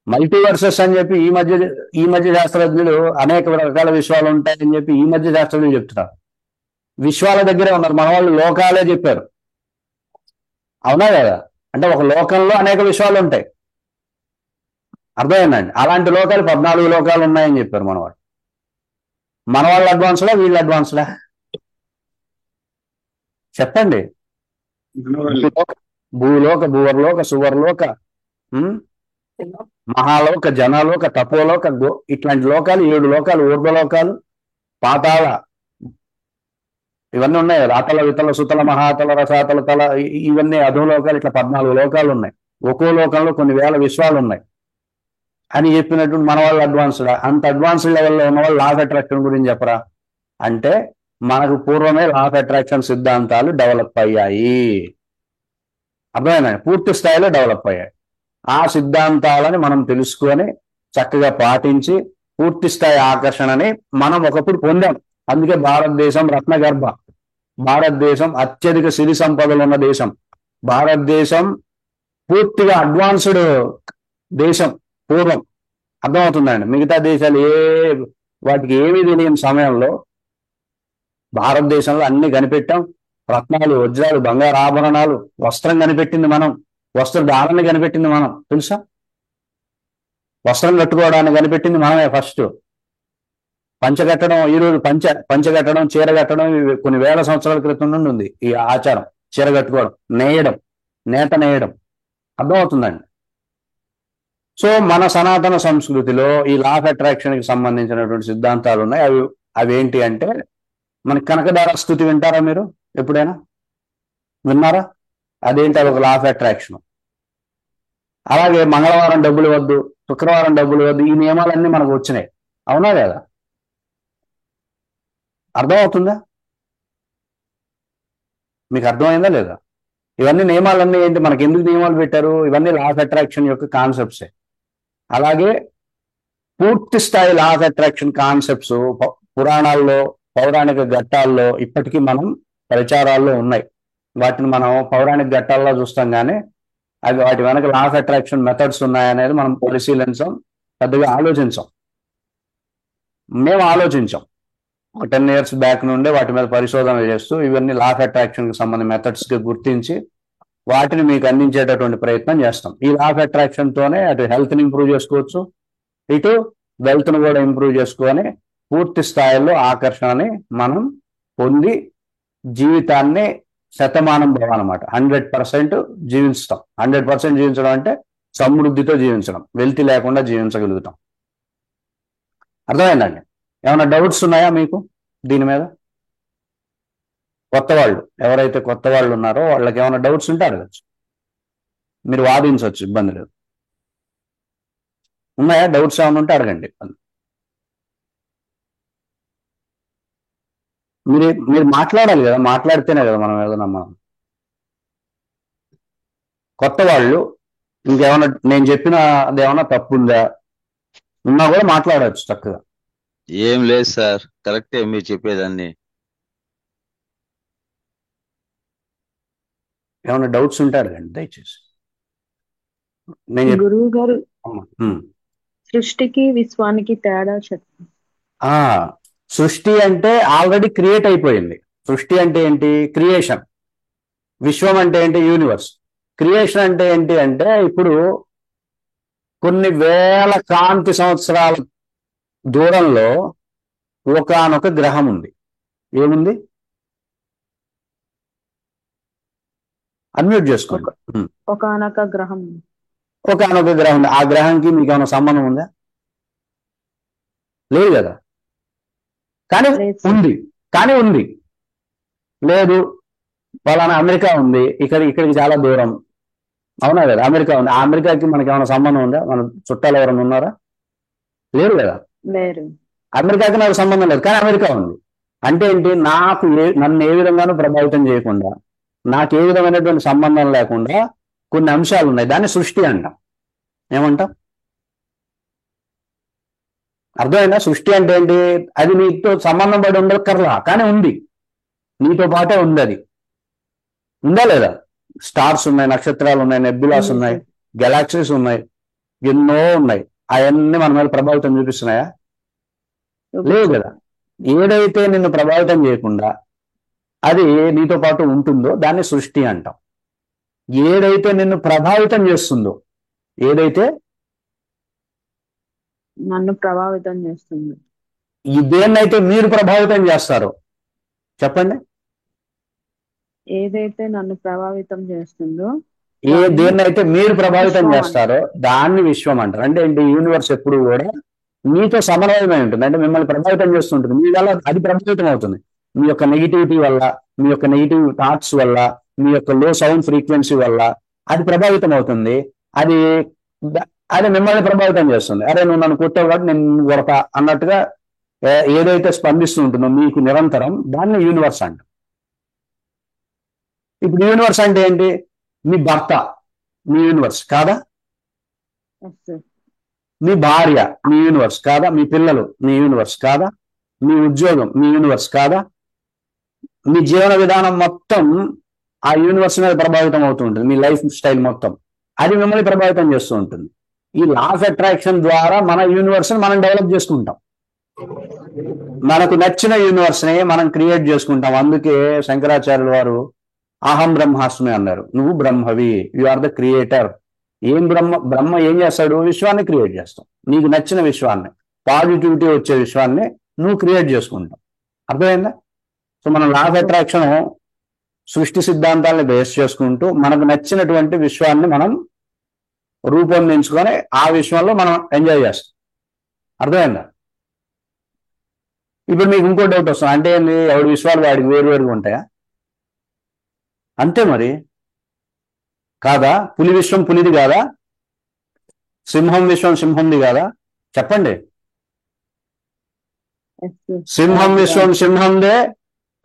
మల్టీవర్సెస్ అని చెప్పి ఈ మధ్య శాస్త్రజ్ఞులు అనేక రకాల విశ్వాలు ఉంటాయని చెప్పి ఈ మధ్య శాస్త్రజ్ఞులు చెప్తున్నారు. విశ్వాల దగ్గరే ఉన్నారు, మన వాళ్ళు లోకాలే చెప్పారు. అవునా కదా? అంటే ఒక లోకంలో అనేక విశ్వాలు ఉంటాయి. అర్థమైందండి? అలాంటి లోకాలు 14 లోకాలు ఉన్నాయని చెప్పారు మనవాళ్ళు. మనవాళ్ళు అడ్వాన్స్డా వీళ్ళు అడ్వాన్స్డా? చెప్పండి. భూలోక, భూవర్లోక, సువర్లోక, మహాలోక, జనలోక, తపోలోక, ఇట్లాంటి లోకాలు 7 లోకాలు, ఊర్ధ్వలోకాలు, పాతాళ, ఇవన్నీ ఉన్నాయి. అతల, వితల, సుతల, మహాతల, రసాతల, తల, ఇవన్నీ అధోలోకాలు. ఇట్లా 14 లోకాలు ఉన్నాయి. ఒక్కో లోకంలో కొన్ని వేల విశ్వాలు ఉన్నాయి అని చెప్పినటువంటి మన వాళ్ళు అడ్వాన్స్డ్. అంత అడ్వాన్స్డ్ లెవెల్లో ఉన్న వాళ్ళు లా ఆఫ్ అట్రాక్షన్ గురించి చెప్పరా అంటే, మనకు పూర్వమే లా ఆఫ్ అట్రాక్షన్ సిద్ధాంతాలు డెవలప్ అయ్యాయి. అర్థమైనా? పూర్తి స్థాయిలో డెవలప్ అయ్యాయి. ఆ సిద్ధాంతాలని మనం తెలుసుకొని చక్కగా పాటించి పూర్తి స్థాయి ఆకర్షణని మనం ఒకప్పుడు పొందాం. అందుకే భారతదేశం రత్నగర్భ, భారతదేశం అత్యధిక సిరి సంపదలు ఉన్న దేశం, భారతదేశం పూర్తిగా అడ్వాన్స్డ్ దేశం పూర్వం. అర్థమవుతుందండి? మిగతా దేశాలు వాటికి ఏమీ తెలియని సమయంలో భారతదేశంలో అన్ని కనిపెట్టాం. రత్నాలు, వజ్రాలు, బంగారు ఆభరణాలు, వస్త్రం కనిపెట్టింది మనం, వస్త్రధారణ కనిపెట్టింది మనం. తెలుసా? వస్త్రం కట్టుకోవడానికి కనిపెట్టింది మనమే ఫస్ట్. పంచ కట్టడం, ఈరోజు పంచ కట్టడం, చీర కట్టడం కొన్ని వేల సంవత్సరాల క్రితం నుండి ఉంది ఈ ఆచారం. చీర కట్టుకోవడం, నేయడం, నేత నేయడం. అర్థమవుతుందండి? సో మన సనాతన సంస్కృతిలో ఈ లా ఆఫ్ అట్రాక్షన్ కి సంబంధించినటువంటి సిద్ధాంతాలు ఉన్నాయి. అవి ఏంటి అంటే, మన కనకదార స్తుతి వింటారా మీరు? ఎప్పుడైనా విన్నారా? అదేంటి? అది ఒక లా ఆఫ్ అట్రాక్షన్. అలాగే మంగళవారం డబ్బులు వద్దు, శుక్రవారం డబ్బులు వద్దు, ఈ నియమాలన్నీ మనకు వచ్చినాయి. అవునా కదా? అర్థమవుతుందా? మీకు అర్థమైందా లేదా? ఇవన్నీ నియమాలన్నీ ఏంటి? మనకి ఎందుకు నియమాలు పెట్టారు? ఇవన్నీ లా ఆఫ్ అట్రాక్షన్ యొక్క కాన్సెప్ట్సే. అలాగే పూర్తి స్థాయి లా ఆఫ్ అట్రాక్షన్ కాన్సెప్ట్స్ పురాణాల్లో, పౌరాణిక ఘట్టాల్లో ఇప్పటికీ మనం ప్రచారాల్లో ఉన్నాయి. వాటిని మనం పౌరాణిక ఘట్టాల్లో చూస్తాం, కానీ అవి వాటి వెనక లా ఆఫ్ అట్రాక్షన్ మెథడ్స్ ఉన్నాయనేది మనం పరిశీలించాం, పెద్దగా ఆలోచించాం. మేము ఆలోచించాం 10 years బ్యాక్ నుండే వాటి మీద పరిశోధన చేస్తూ ఇవన్నీ లా ఆఫ్ అట్రాక్షన్ కి సంబంధించిన మెథడ్స్ కి గుర్తించి వాటిని మీకు అందించేటటువంటి ప్రయత్నం చేస్తాం. ఈ లా ఆఫ్ అట్రాక్షన్ తోనే అటు హెల్త్ ని ఇంప్రూవ్ చేసుకోవచ్చు, ఇటు వెల్త్ ను కూడా ఇంప్రూవ్ చేసుకొని పూర్తి స్థాయిలో ఆకర్షణని మనం పొంది జీవితాన్ని శతమానం భవ అనమాట 100% జీవిస్తాం. 100% జీవించడం అంటే సమృద్ధితో జీవించడం, వెల్తి లేకుండా జీవించగలుగుతాం. అర్థమైందండి? ఏమైనా డౌట్స్ ఉన్నాయా మీకు దీని మీద? కొత్త వాళ్ళు ఎవరైతే కొత్త వాళ్ళు ఉన్నారో వాళ్ళకి ఏమైనా డౌట్స్ ఉంటే అడగచ్చు, మీరు వాదించవచ్చు, ఇబ్బంది లేదు. ఉన్నాయా డౌట్స్? ఏమైనా ఉంటే అడగండి. మీరు మాట్లాడాలి కదా, మాట్లాడితేనే కదా మనం ఏదైనా. మనం కొత్త వాళ్ళు ఇంకేమైనా నేను చెప్పిన అదేమన్నా తప్పు ఉందా ఉన్నా కూడా మాట్లాడవచ్చు చక్కగా. ఏం లేదు సార్, కరెక్టే మీరు చెప్పేదాన్ని. ఏమైనా డౌట్స్ ఉంటే అడగండి దయచేసి. నేను గురువు గారు, ఉమ్. సృష్టికి విశ్వానికి తేడా చెప్పండి. సృష్టి అంటే ఆల్రెడీ క్రియేట్ అయిపోయింది. సృష్టి అంటే ఏంటి? క్రియేషన్. విశ్వం అంటే ఏంటి? యూనివర్స్. క్రియేషన్ అంటే ఏంటి అంటే, ఇప్పుడు కొన్ని వేల కాంతి సంవత్సరాల దూరంలో ఒకానొక గ్రహం ఉంది. ఏముంది? అన్మ్యూట్ చేసుకోండి. ఒకానొక గ్రహం. ఒకానొక గ్రహం. ఆ గ్రహానికి మీకు ఏమైనా సంబంధం ఉందా? లేదు కదా. కానీ ఉంది. లేదు, వాళ్ళని అమెరికా ఉంది, ఇక్కడికి చాలా దూరం. అవునా కదా? అమెరికా ఉంది. ఆ అమెరికాకి మనకి ఏమైనా సంబంధం ఉందా? మన చుట్టాలు ఎవరైనా ఉన్నారా? లేరు కదా. లేరు. అమెరికాకి నాకు సంబంధం లేదు, కానీ అమెరికా ఉంది. అంటే ఏంటి, నన్ను ఏ విధంగానూ ప్రభావితం చేయకుండా, నాకు ఏ విధమైనటువంటి సంబంధం లేకుండా కొన్ని అంశాలు ఉన్నాయి, దాన్ని సృష్టి అంటాం. ఏమంటాం? అర్థమైందా? సృష్టి అంటే ఏంటి? అది నీతో సంబంధం పడి ఉండక్కర్లా, కానీ ఉంది, నీతో పాటే ఉంది. అది ఉందా లేదా? స్టార్స్ ఉన్నాయి, నక్షత్రాలు ఉన్నాయి, నెబ్యులాస్ ఉంది ఉన్నాయి, సార్. గెలాక్సీస్ ఉన్నాయి, ఎన్నో ఉన్నాయి. అవన్నీ మన మీద ప్రభావితం చూపిస్తున్నాయా? లేవు కదా. ఏదైతే నిన్ను ప్రభావితం చేయకుండా అది నీతో పాటు ఉంటుందో దాన్ని సృష్టి అంటాం. ఏదైతే నిన్ను ప్రభావితం చేస్తుందో, ఏదైతే నన్ను ప్రభావితం చేస్తుంది. దేన్నైతే మీరు ప్రభావితం చేస్తారో చెప్పండి. ఏదైతే నన్ను ప్రభావితం చేస్తుందో దేన్నైతే మీరు ప్రభావితం విశ్వం చేస్తారో దాన్ని విశ్వం అంటారు. అంటే ఏంటి? యూనివర్స్ ఎప్పుడు కూడా మీతో సమన్వయమై ఉంటుంది, అంటే మిమ్మల్ని ప్రభావితం చేస్తుంటుంది. మీ వల్ల అది ప్రభావితం అవుతుంది. మీ యొక్క నెగిటివిటీ వల్ల, మీ యొక్క నెగిటివ్ థాట్స్ వల్ల, మీ యొక్క లో సౌండ్ ఫ్రీక్వెన్సీ వల్ల అది ప్రభావితం అవుతుంది. అది అది మిమ్మల్ని ప్రభావితం చేస్తుంది. అరే నువ్వు నన్ను కొట్టావు కాబట్టి నేను కొడతా అన్నట్టుగా ఏదైతే స్పందిస్తూ ఉంటుందో మీకు నిరంతరం, దాన్ని యూనివర్స్ అంటాం. ఇప్పుడు యూనివర్స్ అంటే ఏంటి? మీ భర్త మీ యూనివర్స్ కాదా? Yes, sir. మీ భార్య మీ యూనివర్స్ కాదా? మీ పిల్లలు మీ యూనివర్స్ కాదా? మీ ఉద్యోగం మీ యూనివర్స్ కాదా? మీ జీవన విధానం మొత్తం ఆ యూనివర్స్ మీద ప్రభావితం అవుతూ ఉంటుంది. మీ లైఫ్ స్టైల్ మొత్తం అది మిమ్మల్ని ప్రభావితం చేస్తూ ఉంటుంది. ఈ లా ఆఫ్ అట్రాక్షన్ ద్వారా మన యూనివర్స్ ని మనం డెవలప్ చేసుకుంటాం. మనకు నచ్చిన యూనివర్స్ ని మనం క్రియేట్ చేసుకుంటాం. అందుకే శంకరాచార్యుల వారు అహం బ్రహ్మాస్మి అన్నారు. నువ్వు బ్రహ్మవి, యు ఆర్ ద క్రియేటర్. ఏం బ్రహ్మ ఏం చేస్తాడు? విశ్వాన్ని క్రియేట్ చేస్తాం. నీకు నచ్చిన విశ్వాన్ని, పాజిటివిటీ వచ్చే విశ్వాన్ని నువ్వు క్రియేట్ చేసుకుంటావు. అర్థమైందా? సో మనం లా ఆఫ్ అట్రాక్షన్ సృష్టి సిద్ధాంతాలను బేస్ చేసుకుంటూ మనకు నచ్చినటువంటి విశ్వాన్ని మనం రూపొందించుకొని ఆ విశ్వంలో మనం ఎంజాయ్ చేస్తాం. అర్థమైందా? ఇప్పుడు మీకు ఇంకో డౌట్ వస్తుంది, అంటే ఎవరి విశ్వాలు వాడికి వేరువేరుగా ఉంటాయా? అంతే మరి, కాదా? పులి విశ్వం పులిది కాదా? సింహం విశ్వం సింహంది కాదా? చెప్పండి. Yes, sir. సింహం విశ్వం సింహందే,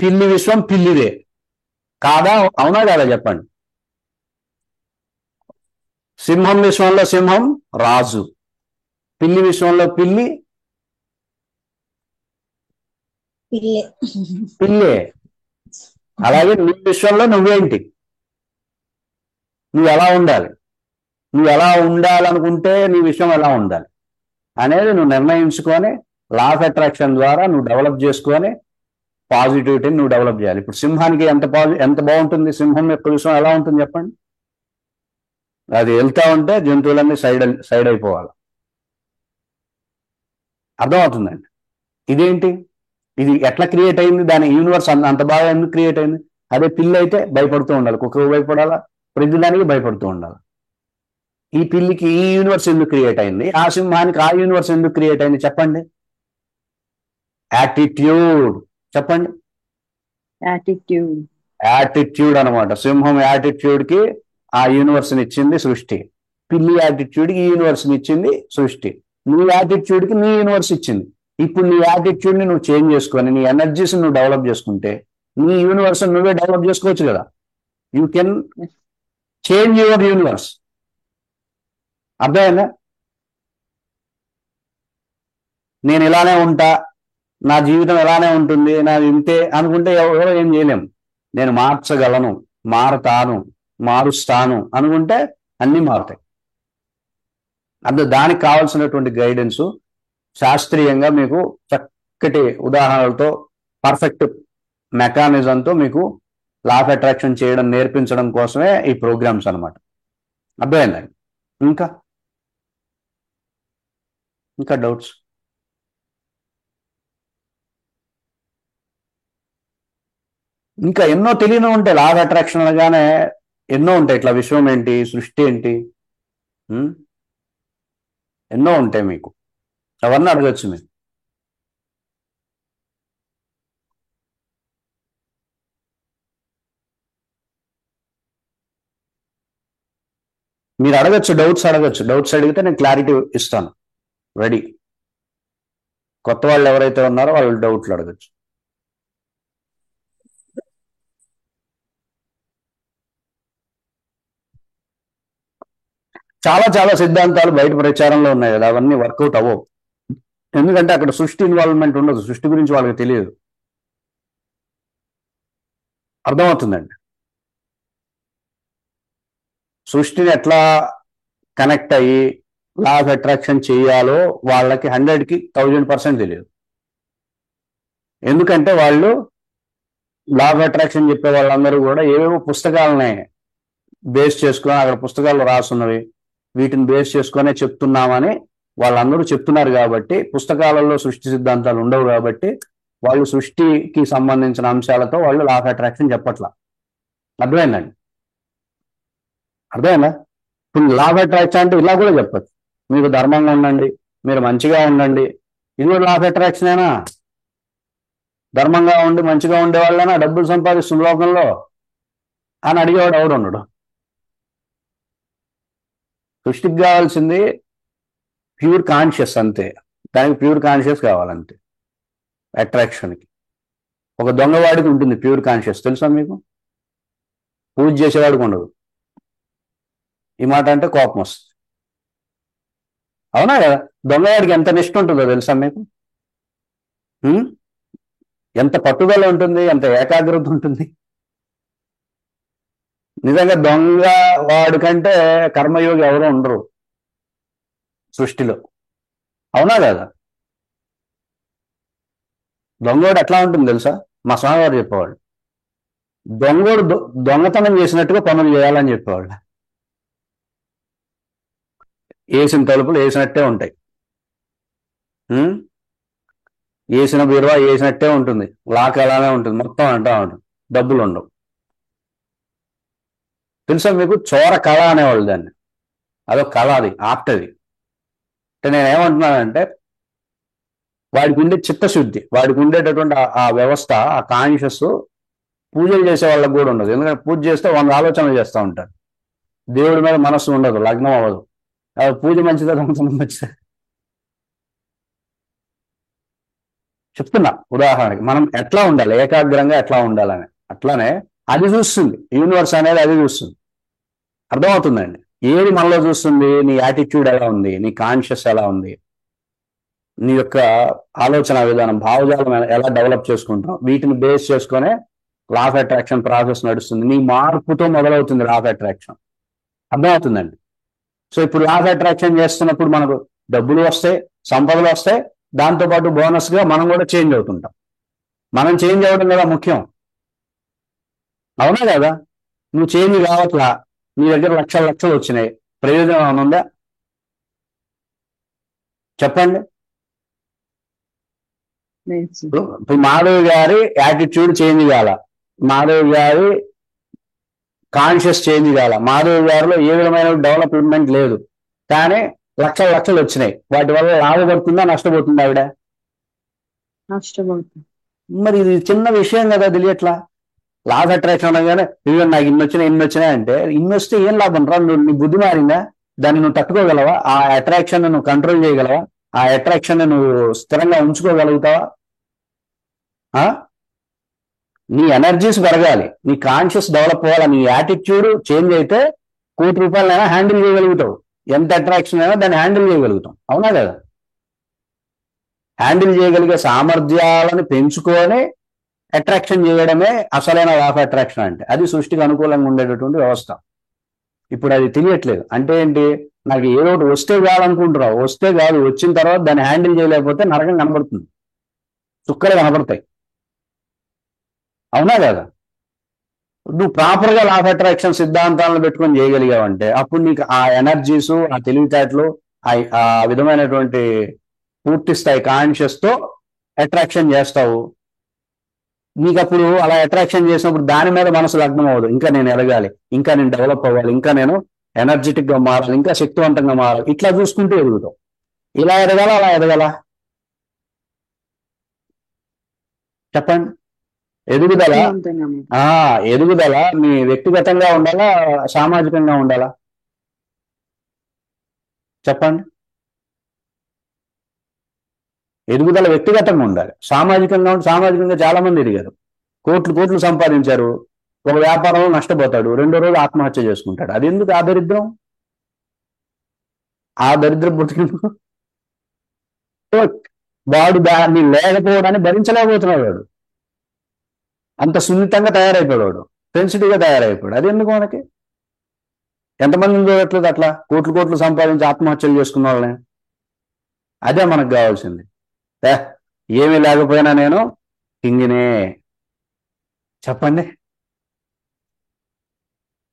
పిల్లి విశ్వం పిల్లిదే కాదా? అవునా కాదా? చెప్పండి. సింహం విశ్వంలో సింహం రాజు, పిల్లి విశ్వంలో పిల్లి పిల్లే. అలాగే నీ విశ్వంలో నువ్వేంటి, నువ్వు ఎలా ఉండాలి, నువ్వు ఎలా ఉండాలనుకుంటే నీ విషయం ఎలా ఉండాలి అనేది నువ్వు నిర్ణయించుకొని లా ఆఫ్ అట్రాక్షన్ ద్వారా నువ్వు డెవలప్ చేసుకొని పాజిటివిటీని నువ్వు డెవలప్ చేయాలి. ఇప్పుడు సింహానికి ఎంత బాగుంటుంది, సింహం యొక్క విషయం ఎలా ఉంటుంది చెప్పండి. అది వెళ్తా ఉంటే జంతువులన్నీ సైడ్ అయిపోవాలి. అర్థమవుతుందండి? ఇదేంటి, ఇది ఎట్లా క్రియేట్ అయింది? దాని యూనివర్స్ అంత బాగా ఎందుకు క్రియేట్ అయింది? అదే పిల్లి అయితే భయపడుతూ ఉండాలి, కుక్కకు భయపడాలా, ప్రతిదానికి భయపడుతూ ఉండాలి. ఈ పిల్లికి ఈ యూనివర్స్ ఎందుకు క్రియేట్ అయింది? ఆ సింహానికి ఆ యూనివర్స్ ఎందుకు క్రియేట్ అయింది? చెప్పండి. యాటిట్యూడ్. చెప్పండి. యాటిట్యూడ్. యాటిట్యూడ్ అనమాట. సింహం యాటిట్యూడ్ కి ఆ యూనివర్స్ ని ఇచ్చింది సృష్టి, పిల్లి యాటిట్యూడ్ కి ఈ యూనివర్స్ ని ఇచ్చింది సృష్టి, నీ యాటిట్యూడ్ కి నీ యూనివర్స్ ఇచ్చింది. ఇప్పుడు నీ యాటిట్యూడ్ ని నువ్వు చేంజ్ చేసుకొని నీ ఎనర్జీస్ నువ్వు డెవలప్ చేసుకుంటే నీ యూనివర్స్ నువ్వే డెవలప్ చేసుకోవచ్చు కదా. You can change your universe. అర్థమైందా? నేను ఇలానే ఉంటా, నా జీవితం ఇలానే ఉంటుంది, నాది ఇంతే అనుకుంటే ఎవరో ఏం చేయలేం. నేను మార్చగలను, మారతాను, మారుస్తాను అనుకుంటే అన్నీ మారుతాయి. దానికి కావాల్సినటువంటి గైడెన్స్ శాస్త్రీయంగా మీకు చక్కటి ఉదాహరణలతో పర్ఫెక్ట్ మెకానిజంతో మీకు లా ఆఫ్ అట్రాక్షన్ చేయడం నేర్పించడం కోసమే ఈ ప్రోగ్రామ్స్ అనమాట. అర్థమైందండి? ఇంకా డౌట్స్? ఇంకా ఎన్నో తెలియని ఉంటాయి. లా ఆఫ్ అట్రాక్షన్ అనగానే ఎన్నో ఉంటాయి. ఇట్లా విశ్వం ఏంటి, సృష్టి ఏంటి, ఎన్నో ఉంటాయి. మీకు అవన్నీ అడగచ్చు. మీరు అడగచ్చు, డౌట్స్ అడగచ్చు. డౌట్స్ అడిగితే నేను క్లారిటీ ఇస్తాను. రెడీ. కొత్త వాళ్ళు ఎవరైతే ఉన్నారో వాళ్ళు డౌట్లు అడగచ్చు. చాలా చాలా సిద్ధాంతాలు బయట ప్రచారంలో ఉన్నాయి కదా, అవన్నీ వర్కౌట్ అవ్వవు. ఎందుకంటే అక్కడ సృష్టి ఇన్వాల్వ్మెంట్ ఉండదు, సృష్టి గురించి వాళ్ళకి తెలియదు. అర్థమవుతుందండి. సృష్టిని ఎట్లా కనెక్ట్ అయ్యి లా ఆఫ్ అట్రాక్షన్ చేయాలో వాళ్ళకి 100కి 1000% తెలియదు. ఎందుకంటే వాళ్ళు లా ఆఫ్ అట్రాక్షన్ చెప్పే వాళ్ళందరూ కూడా ఏవేవో పుస్తకాలనే బేస్ చేసుకొని, అక్కడ పుస్తకాలు రాసున్నవి వీటిని బేస్ చేసుకునే చెప్తున్నామని వాళ్ళందరూ చెప్తున్నారు. కాబట్టి పుస్తకాలలో సృష్టి సిద్ధాంతాలు ఉండవు కాబట్టి వాళ్ళు సృష్టికి సంబంధించిన అంశాలతో వాళ్ళు లా ఆఫ్ అట్రాక్షన్ చెప్పట్లా. అర్థమైందండి? అర్థమైందా? ఇప్పుడు లా ఆఫ్ అట్రాక్షన్ అంటే ఇలా కూడా చెప్పచ్చు, మీరు ధర్మంగా ఉండండి, మీరు మంచిగా ఉండండి, ఇది కూడా లా ఆఫ్ అట్రాక్షన్ అయినా. ధర్మంగా ఉండి మంచిగా ఉండే వాళ్ళైనా డబ్బులు సంపాదిస్తుంది లోకంలో అని అడిగేవాడు ఎవడు ఉండడు. సృష్టికి కావాల్సింది ప్యూర్ కాన్షియస్ అంతే. దానికి ప్యూర్ కాన్షియస్ కావాలంతే అట్రాక్షన్కి. ఒక దొంగవాడికి ఉంటుంది ప్యూర్ కాన్షియస్, తెలుసా మీకు? పూజ చేసేవాడికి ఉండదు. ఈ మాట అంటే కోపం వస్తుంది. అవునా కదా? దొంగవాడికి ఎంత నిష్ఠ ఉంటుందో తెలుసా మీకు? ఎంత పట్టుదల ఉంటుంది, ఎంత ఏకాగ్రత ఉంటుంది. నిజంగా దొంగ వాడు కంటే కర్మయోగి ఎవరో ఉండరు సృష్టిలో. అవునా కదా? దొంగోడు ఎట్లా ఉంటుంది తెలుసా? మా స్వామివారు చెప్పేవాళ్ళు, దొంగోడు దొంగతనం చేసినట్టుగా పనులు చేయాలని చెప్పేవాళ్ళు. వేసిన తలుపులు వేసినట్టే ఉంటాయి, వేసిన బీరువా వేసినట్టే ఉంటుంది, లాక్ అలానే ఉంటుంది, మొత్తం అంటా ఉంటుంది, డబ్బులు ఉండవు. తెలుసా మీకు? చోర కళ అనేవాళ్ళు దాన్ని. అదొక కళ, అది ఆర్ట్. అది అంటే నేనేమంటున్నానంటే వాడికి ఉండే చిత్తశుద్ధి, వాడికి ఉండేటటువంటి ఆ వ్యవస్థ, ఆ కాన్షియస్ పూజలు చేసే వాళ్ళకి కూడా ఉండదు. ఎందుకంటే పూజ చేస్తే 100 ఆలోచనలు చేస్తూ ఉంటారు. దేవుడి మీద మనస్సు ఉండదు, లగ్నం అవ్వదు. పూజ మంచిదా దొంగతనం మంచిదా? చెప్తున్నా ఉదాహరణకి. మనం ఎట్లా ఉండాలి, ఏకాగ్రంగా ఎట్లా ఉండాలని. అట్లానే అది చూస్తుంది, యూనివర్స్ అనేది అది చూస్తుంది. అర్థమవుతుందండి? ఏది మనలో చూస్తుంది? నీ యాటిట్యూడ్ ఎలా ఉంది, నీ కాన్షియస్ ఎలా ఉంది, నీ యొక్క ఆలోచన విధానం, భావజాలం ఎలా డెవలప్ చేసుకుంటాం, వీటిని బేస్ చేసుకునే లా ఆఫ్ అట్రాక్షన్ ప్రాసెస్ నడుస్తుంది. నీ మార్పుతో మొదలవుతుంది లా ఆఫ్ అట్రాక్షన్. అర్థమవుతుందండి? సో ఇప్పుడు లా ఆఫ్ అట్రాక్షన్ చేస్తున్నప్పుడు మనకు డబ్బులు వస్తాయి, సంపదలు వస్తాయి, దాంతోపాటు బోనస్గా మనం కూడా చేంజ్ అవుతుంటాం. మనం చేంజ్ అవ్వడం కదా ముఖ్యం. అవునా కదా? నువ్వు చేంజ్ కావట్లా, నీ దగ్గర లక్షలు లక్షలు వచ్చినాయి, ప్రయోజనం ఏమైనా ఉందా? చెప్పండి. ఇప్పుడు మాధవ్ గారి యాటిట్యూడ్ చేంజ్ కాల, మాధవ్ గారి కాన్షియస్ చేంజ్ కాల, మాధవ్ గారిలో ఏ విధమైన డెవలప్మెంట్ లేదు, కానీ లక్షలు లక్షలు వచ్చినాయి. వాటి వల్ల లాభపడుతుందా, నష్టపోతుందా ఆవిడ? నష్టపోతుంది. మరి ఇది చిన్న విషయం కదా, తెలియట్లా. లా ఆఫ్ అట్రాక్షన్ అనగానే ఇవి నాకు ఇన్ని వచ్చినాయి అంటే, ఇన్ని వస్తే ఏం లాభం రా? నీ బుద్ధి మారిందా? దాన్ని నువ్వు తట్టుకోగలవా? ఆ అట్రాక్షన్ నువ్వు కంట్రోల్ చేయగలవా? ఆ అట్రాక్షన్ నువ్వు స్థిరంగా ఉంచుకోగలుగుతావా? నీ ఎనర్జీస్ పెరగాలి, నీ కాన్షియస్ డెవలప్ అవ్వాలి, నీ యాటిట్యూడ్ చేంజ్ అయితే ₹1,00,00,000 హ్యాండిల్ చేయగలుగుతావు. ఎంత అట్రాక్షన్ అయినా దాన్ని హ్యాండిల్ చేయగలుగుతాం. అవునా కదా? హ్యాండిల్ చేయగలిగే సామర్థ్యాలను పెంచుకొని అట్రాక్షన్ చేయడమే అసలైన లా ఆఫ్ అట్రాక్షన్ అంటే. అది సృష్టికి అనుకూలంగా ఉండేటటువంటి వ్యవస్థ. ఇప్పుడు అది తెలియట్లేదు. అంటే ఏంటి? నాకు ఏదో ఒకటి వస్తే కావాలనుకుంటున్నావు, వస్తే కాదు, వచ్చిన తర్వాత దాన్ని హ్యాండిల్ చేయలేకపోతే నరకం కనబడుతుంది, చుక్కలు కనబడతాయి. అవునా కదా? నువ్వు ప్రాపర్గా లా ఆఫ్ అట్రాక్షన్ సిద్ధాంతాలను పెట్టుకొని చేయగలిగావంటే అప్పుడు నీకు ఆ ఎనర్జీస్, ఆ తెలివితేటలు, ఆ విధమైనటువంటి పూర్తి స్థాయి కాన్షియస్తో అట్రాక్షన్ చేస్తావు. నీకు అప్పుడు అలా అట్రాక్షన్ చేసినప్పుడు దాని మీద మనసు లగ్నం అవ్వదు. ఇంకా నేను ఎదగాలి, ఇంకా నేను డెవలప్ అవ్వాలి, ఇంకా నేను ఎనర్జెటిక్ గా మారాలి, ఇంకా శక్తివంతంగా మారాలి, ఇట్లా చూసుకుంటూ ఎదుగుతావు. ఇలా ఎదగాల, అలా ఎదగాల? చెప్పండి. ఎదుగుదల మీ వ్యక్తిగతంగా ఉండాలా, సామాజికంగా ఉండాలా? చెప్పండి. ఎదుగుదల వ్యక్తిగతంగా ఉండాలి. సామాజికంగా చాలా మంది ఎదిగారు, కోట్లు సంపాదించారు, ఒక వ్యాపారంలో నష్టపోతాడు, రెండో రోజు ఆత్మహత్య చేసుకుంటాడు. అది ఎందుకు? ఆ దరిద్రం. ఆ దరిద్ర బతుకు వాడు దాన్ని లేకపోవడాన్ని భరించలేకపోతున్నాడు వాడు. అంత సున్నితంగా తయారైపోయాడు, సెన్సిటివ్ గా తయారైపోయాడు. అది ఎందుకు మనకి? ఎంతమంది చూడట్లేదు అట్లా కోట్లు కోట్లు సంపాదించి ఆత్మహత్యలు చేసుకున్న వాళ్ళని? అదే మనకు కావాల్సింది. ఏమీ లేకపోయినా నేను కింగినే. చెప్పండి,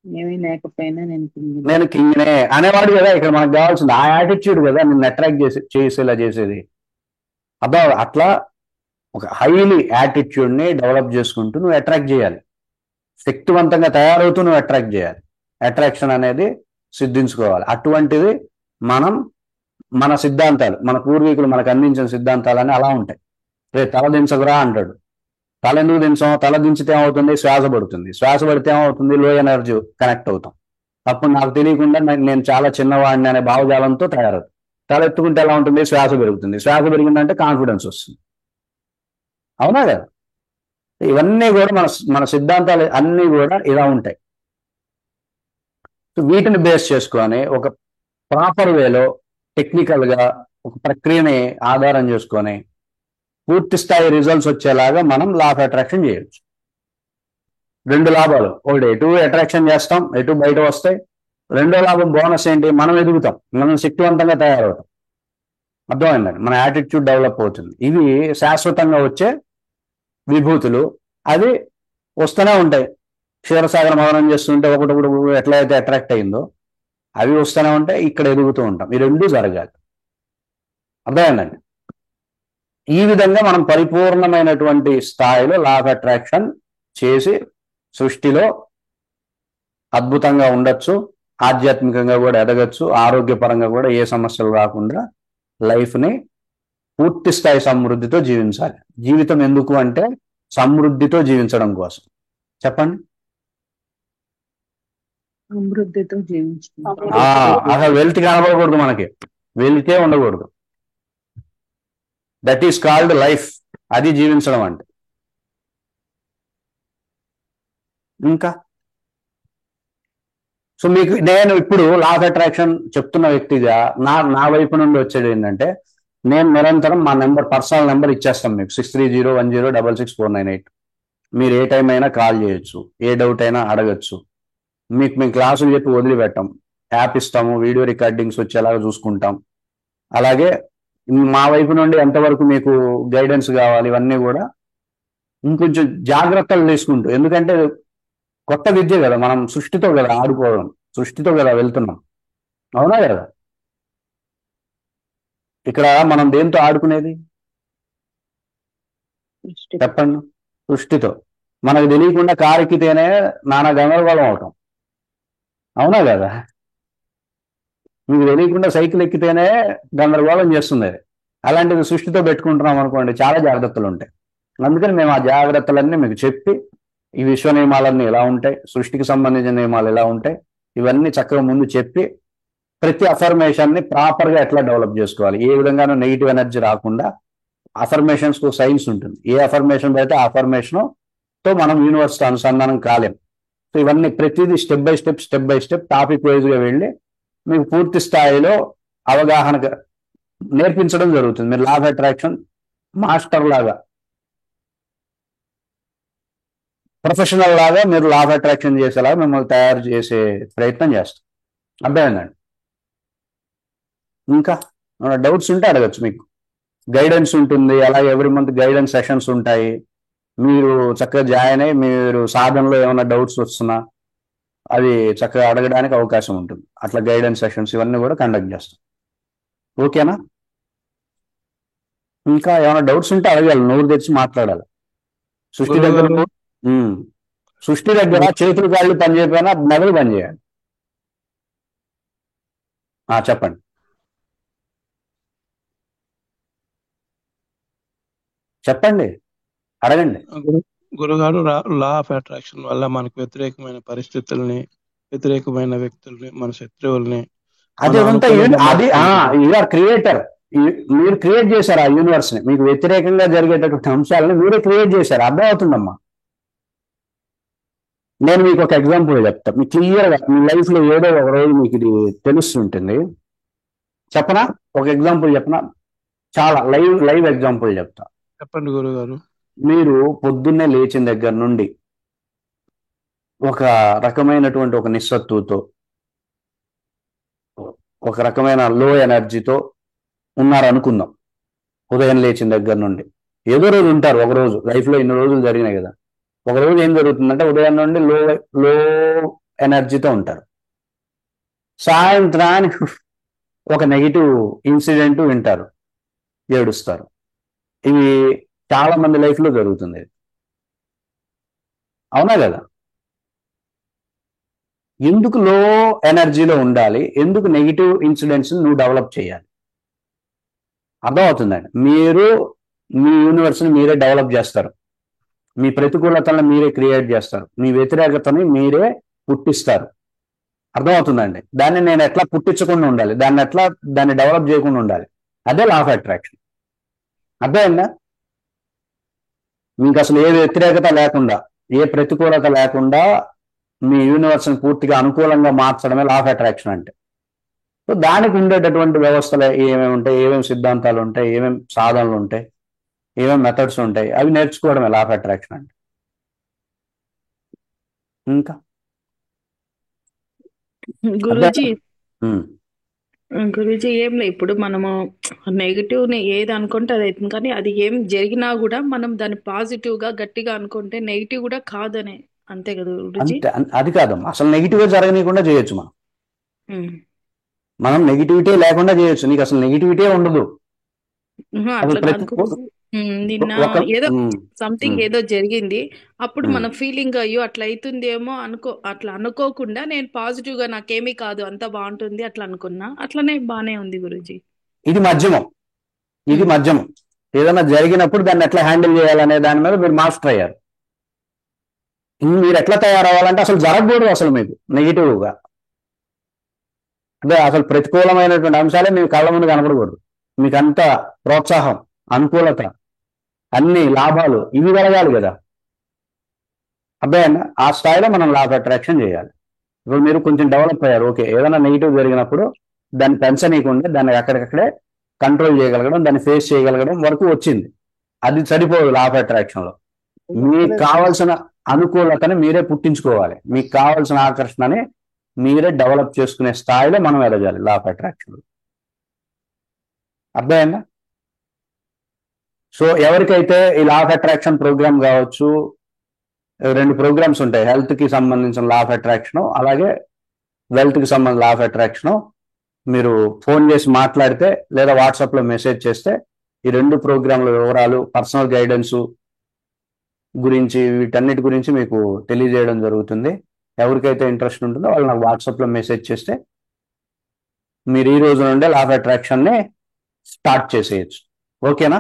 ఏమీ లేకపోయినా నేను కింగిని. నేను కింగినే అనేవాడు కదా ఇక్కడ మనకు కావాల్సింది. ఆ యాటిట్యూడ్ కదా నిన్ను అట్రాక్ట్ చేసేలా చేసేది. అబ్బా అట్లా ఒక హైలీ యాటిట్యూడ్ ని డెవలప్ చేసుకుంటూ నువ్వు అట్రాక్ట్ చేయాలి. శక్తివంతంగా తయారవుతూ నువ్వు అట్రాక్ట్ చేయాలి. అట్రాక్షన్ అనేది సిద్ధించుకోవాలి. అటువంటిది మనం మన సిద్ధాంతాలు, మన పూర్వీకులు మనకు అందించిన సిద్ధాంతాలని అలా ఉంటాయి. రే తల దించకురా అంటాడు. తల ఎందుకు దించాం? తల దించితే ఏమవుతుంది? శ్వాస పడుతుంది. శ్వాస పడితే ఏమవుతుంది? లో ఎనర్జీ కనెక్ట్ అవుతాం. అప్పుడు నాకు తెలియకుండా నేను చాలా చిన్నవాడిని అనే భావజాలంతో తయారవుతుంది. తల ఎత్తుకుంటే ఎలా ఉంటుంది? శ్వాస పెరుగుతుంది. శ్వాస పెరిగిందంటే కాన్ఫిడెన్స్ వస్తుంది. అవునా కదా? ఇవన్నీ కూడా మన మన సిద్ధాంతాలు అన్నీ కూడా ఇలా ఉంటాయి. వీటిని బేస్ చేసుకొని ఒక ప్రాపర్ వేలో టెక్నికల్ గా ఒక ప్రక్రియని ఆధారం చేసుకొని పూర్తి స్థాయి రిజల్ట్స్ వచ్చేలాగా మనం లా ఆఫ్ అట్రాక్షన్ చేయొచ్చు. 2 లాభాలు. ఒకటి ఎటు అట్రాక్షన్ చేస్తాం, ఎటు బయట వస్తాయి. రెండో లాభం బోనస్ ఏంటి? మనం ఎదుగుతాం, మనం శక్తివంతంగా తయారవుతాం. అర్థమైందండి? మన యాటిట్యూడ్ డెవలప్ అవుతుంది. ఇవి శాశ్వతంగా వచ్చే విభూతులు. అది వస్తూనే ఉంటాయి. క్షీరసాగర మదనం చేస్తుంటే ఒకటొకటి ఎట్లయితే అట్రాక్ట్ అయిందో అవి వస్తూనే ఉంటాయి. ఇక్కడ ఎదుగుతూ ఉంటాం. ఈ రెండు జరగాలి. అర్థమైందండి? ఈ విధంగా మనం పరిపూర్ణమైనటువంటి స్థాయిలో లా ఆఫ్ అట్రాక్షన్ చేసి సృష్టిలో అద్భుతంగా ఉండొచ్చు. ఆధ్యాత్మికంగా కూడా ఎదగచ్చు. ఆరోగ్యపరంగా కూడా ఏ సమస్యలు రాకుండా లైఫ్ని పూర్తి స్థాయి సమృద్ధితో జీవించాలి. జీవితం ఎందుకు అంటే సమృద్ధితో జీవించడం కోసం. చెప్పండి. సమృద్ధితో జీవించడం. అసలు వెల్త్ కనబడకూడదు మనకి, వెల్తే ఉండకూడదు. That is called life. అది జీవించడం అంటే. ఇంకా సో మీకు నేను ఇప్పుడు లా ఆఫ్ అట్రాక్షన్ చెప్తున్న వ్యక్తిగా నా వైపు నుండి వచ్చేది ఏంటంటే, నేను నిరంతరం మా పర్సనల్ నెంబర్ ఇచ్చేస్తాం మీకు 6301066498. మీరు ఏ టైం అయినా కాల్ చేయొచ్చు, ఏ డౌట్ అయినా అడగచ్చు. మీకు మేము క్లాసులు చెప్పి వదిలిపెట్టాం, యాప్ ఇస్తాము, వీడియో రికార్డింగ్స్ వచ్చేలాగా చూసుకుంటాం. అలాగే మా వైపు నుండి ఎంతవరకు మీకు గైడెన్స్ కావాలి ఇవన్నీ కూడా ఇంకొంచెం జాగ్రత్తలు తీసుకుంటూ, ఎందుకంటే కొత్త విద్య కదా, మనం సృష్టితో కదా ఆడుకోవడం, సృష్టితో కదా వెళ్తున్నాం. అవునా కదా? ఇక్కడ మనం దేంతో ఆడుకునేది చెప్పండి? సృష్టితో. మనకు తెలియకుండా కారు ఎక్కితేనే నానా గందరగోళం అవటం. అవునా కదా? మీకు తెలియకుండా సైకిల్ ఎక్కితేనే గందరగోళం చేస్తుంది. అలాంటిది సృష్టితో పెట్టుకుంటున్నాం అనుకోండి, చాలా జాగ్రత్తలు ఉంటాయి. అందుకని మేము ఆ జాగ్రత్తలన్నీ మీకు చెప్పి, ఈ విశ్వ నియమాలన్నీ ఎలా ఉంటాయి, సృష్టికి సంబంధించిన నియమాలు ఎలా ఉంటాయి, ఇవన్నీ చక్కగా ముందు చెప్పి ప్రతి అఫర్మేషన్ ని ప్రాపర్ గా ఎట్లా డెవలప్ చేసుకోవాలి, ఏ విధంగానూ నెగిటివ్ ఎనర్జీ రాకుండా. అఫర్మేషన్స్ కు సైన్స్ ఉంటుంది. ఏ అఫర్మేషన్ పెడితే ఆ అఫర్మేషన్ తో మనం యూనివర్స్ తో అనుసంధానం కాలేం. సో ఇవన్నీ ప్రతిదీ step by step topic wise గా వెళ్ళి మీకు పూర్తి స్థాయిలో అవగాహన నేర్పించడం జరుగుతుంది. మీరు లా ఆఫ్ అట్రాక్షన్ మాస్టర్ లాగా, ప్రొఫెషనల్ లాగా మీరు లా ఆఫ్ అట్రాక్షన్ చేసేలాగా మిమ్మల్ని తయారు చేసే ప్రయత్నం చేస్తాం. అర్థమైందండి? ఇంకా డౌట్స్ ఉంటే అడగచ్చు. మీకు గైడెన్స్ ఉంటుంది, అలాగే ఎవ్రీ మంత్ గైడెన్స్ సెషన్స్ ఉంటాయి. మీరు చక్కగా జాయిన్ అయ్యి మీరు సాధనలో ఏమైనా డౌట్స్ వస్తున్నా అది చక్కగా అడగడానికి అవకాశం ఉంటుంది. అట్లా గైడెన్స్ సెషన్స్ ఇవన్నీ కూడా కండక్ట్ చేస్తాం. ఓకేనా? ఇంకా ఏమైనా డౌట్స్ ఉంటే అడగాలి, నోరు తెచ్చి మాట్లాడాలి. సృష్టి దగ్గర చేతులు కాళ్ళు పని చేయకపోయినా మెదడు పని చేయాలి. చెప్పండి. చెప్పండి, అడగండి. గురుగారు, లా ఆఫ్ అట్రాక్షన్ వల్ల మనకు వ్యతిరేకమైన పరిస్థితుల్ని, వ్యతిరేకమైన వ్యక్తుల్ని, మన శత్రువుల్ని అది యూఆర్ క్రియేటర్. మీరు క్రియేట్ చేశారు ఆ యూనివర్స్ ని. మీకు వ్యతిరేకంగా జరిగేటటువంటి అంశాలను మీరే క్రియేట్ చేశారు. అర్థమవుతుందమ్మా? నేను మీకు ఒక ఎగ్జాంపుల్ చెప్తాను. మీకు క్లియర్ గా మీ లైఫ్ లో ఏదో ఒక రోజు మీకు ఇది తెలుస్తుంటుంది. చెప్పనా? ఒక ఎగ్జాంపుల్ చెప్పనా? చాలా లైవ్ ఎగ్జాంపుల్ చెప్తా. చెప్పండి గురుగారు. మీరు పొద్దున్నే లేచిన దగ్గర నుండి ఒక రకమైనటువంటి ఒక నిస్సత్తుతో, ఒక రకమైన లో ఎనర్జీతో ఉన్నారనుకుందాం. ఉదయం లేచిన దగ్గర నుండి ఏదో రోజు ఉంటారు. ఒక రోజు లైఫ్లో ఇన్ని రోజులు జరిగినాయి కదా. ఒక రోజు ఏం జరుగుతుందంటే ఉదయం నుండి లో ఎనర్జీతో ఉంటారు. సాయంత్రానికి ఒక నెగిటివ్ ఇన్సిడెంట్ వింటారు, ఏడుస్తారు. ఇవి చాలా మంది లైఫ్లో జరుగుతుంది. అవునా కదా? ఎందుకు లో ఎనర్జీలో ఉండాలి? ఎందుకు నెగిటివ్ ఇన్సిడెంట్స్ నువ్వు డెవలప్ చేయాలి? అర్థమవుతుందండి. మీరు మీ యూనివర్స్ని మీరే డెవలప్ చేస్తారు. మీ ప్రతికూలతలను మీరే క్రియేట్ చేస్తారు. మీ వ్యతిరేకతని మీరే పుట్టిస్తారు. అర్థమవుతుందండి. దాన్ని నేను ఎట్లా పుట్టించకుండా ఉండాలి, దాన్ని డెవలప్ చేయకుండా ఉండాలి. అదే లా ఆఫ్ అట్రాక్షన్. అర్థమైందా? మీకు అసలు ఏ వ్యతిరేకత లేకుండా, ఏ ప్రతికూలత లేకుండా మీ యూనివర్స్ని పూర్తిగా అనుకూలంగా మార్చడమే లా ఆఫ్ అట్రాక్షన్ అంటే. సో దానికి ఉండేటటువంటి వ్యవస్థలు ఏమేమి ఉంటాయి, ఏమేమి సిద్ధాంతాలు ఉంటాయి, ఏమేమి సాధనలు ఉంటాయి, ఏమేమి మెథడ్స్ ఉంటాయి, అవి నేర్చుకోవడమే లా ఆఫ్ అట్రాక్షన్ అంటే. ఇంకా గురూజీ ఉమ్, గురూజీ ఏం లే, ఇప్పుడు మనము నెగిటివ్ ని ఏది అనుకుంటే అది అవుతుంది, కానీ అది ఏం జరిగినా కూడా మనం దాన్ని పాజిటివ్ గా గట్టిగా అనుకుంటే నెగిటివ్ కూడా కాదనే, అంతే కదా గురూజీ? అంతే. అది కాదమ్మా, అసలు నెగిటివ్గా జరగనీయకుండా చేయొచ్చు. మనం నెగిటివిటీ లేకుండా చేయొచ్చు. నీకు అసలు నెగిటివిటీ ఉండదు. అసలు అట్లా కాదు గురూజీ. నిన్న ఒక ఏదో సంథింగ్ ఏదో జరిగింది, అప్పుడు ఉమ్. మన ఫీలింగ్ అయ్యో అట్లా అవుతుందేమో అట్లా అనుకోకుండా నేను పాజిటివ్ గా నాకేమీ కాదు అంతా బాగుంటుంది అట్లా అనుకున్నా, అట్లనే బానే ఉంది గురూజీ. ఇది మధ్యమం. ఇది ఉమ్. మధ్యమం. ఏదైనా జరిగినప్పుడు దాన్ని ఎట్లా హ్యాండిల్ చేయాలనే దాని మీద మీరు మాస్టర్ అయ్యారు. మీరు ఎట్లా తయారవ్వాలంటే అసలు జరగకూడదు. అసలు మీకు నెగిటివ్గా, అదే అసలు ప్రతికూలమైనటువంటి అంశాలే మీ కళ్ళ ముందు కనపడకూడదు. మీకు అంత ప్రోత్సాహం, అనుకూలత, అన్ని లాభాలు ఇవి కలగాలి కదా. అబ్బాయి ఆ స్థాయిలో మనం లా ఆఫ్ అట్రాక్షన్ చేయాలి. ఇప్పుడు మీరు కొంచెం డెవలప్ అయ్యారు, ఓకే. ఏదైనా నెగిటివ్ జరిగినప్పుడు దాన్ని పెంచనీయకుండా దాన్ని అక్కడికక్కడే కంట్రోల్ చేయగలగడం, దాన్ని ఫేస్ చేయగలగడం వరకు వచ్చింది. అది సరిపోదు లా ఆఫ్ అట్రాక్షన్ లో. మీకు కావాల్సిన అనుకూలతని మీరే పుట్టించుకోవాలి. మీకు కావాల్సిన ఆకర్షణని మీరే డెవలప్ చేసుకునే స్థాయిలో మనం ఎదగాలి లా ఆఫ్ అట్రాక్షన్. అర్థమైందా? సో ఎవరికైతే ఈ లా ఆఫ్ అట్రాక్షన్ ప్రోగ్రామ్ కావచ్చు, 2 ప్రోగ్రామ్స్ ఉంటాయి, హెల్త్ కి సంబంధించిన లా ఆఫ్ అట్రాక్షన్, అలాగే వెల్త్ కి సంబంధించిన లా ఆఫ్ అట్రాక్షన్. మీరు ఫోన్ చేసి మాట్లాడితే లేదా వాట్సాప్లో మెసేజ్ చేస్తే ఈ 2 ప్రోగ్రాంల వివరాలు, పర్సనల్ గైడెన్స్ గురించి, వీటన్నిటి గురించి మీకు తెలియజేయడం జరుగుతుంది. ఎవరికైతే ఇంట్రెస్ట్ ఉంటుందో వాళ్ళు నాకు వాట్సాప్లో మెసేజ్ చేస్తే మీరు ఈ రోజు నుండే లా ఆఫ్ అట్రాక్షన్ని స్టార్ట్ చేసేయచ్చు. ఓకేనా?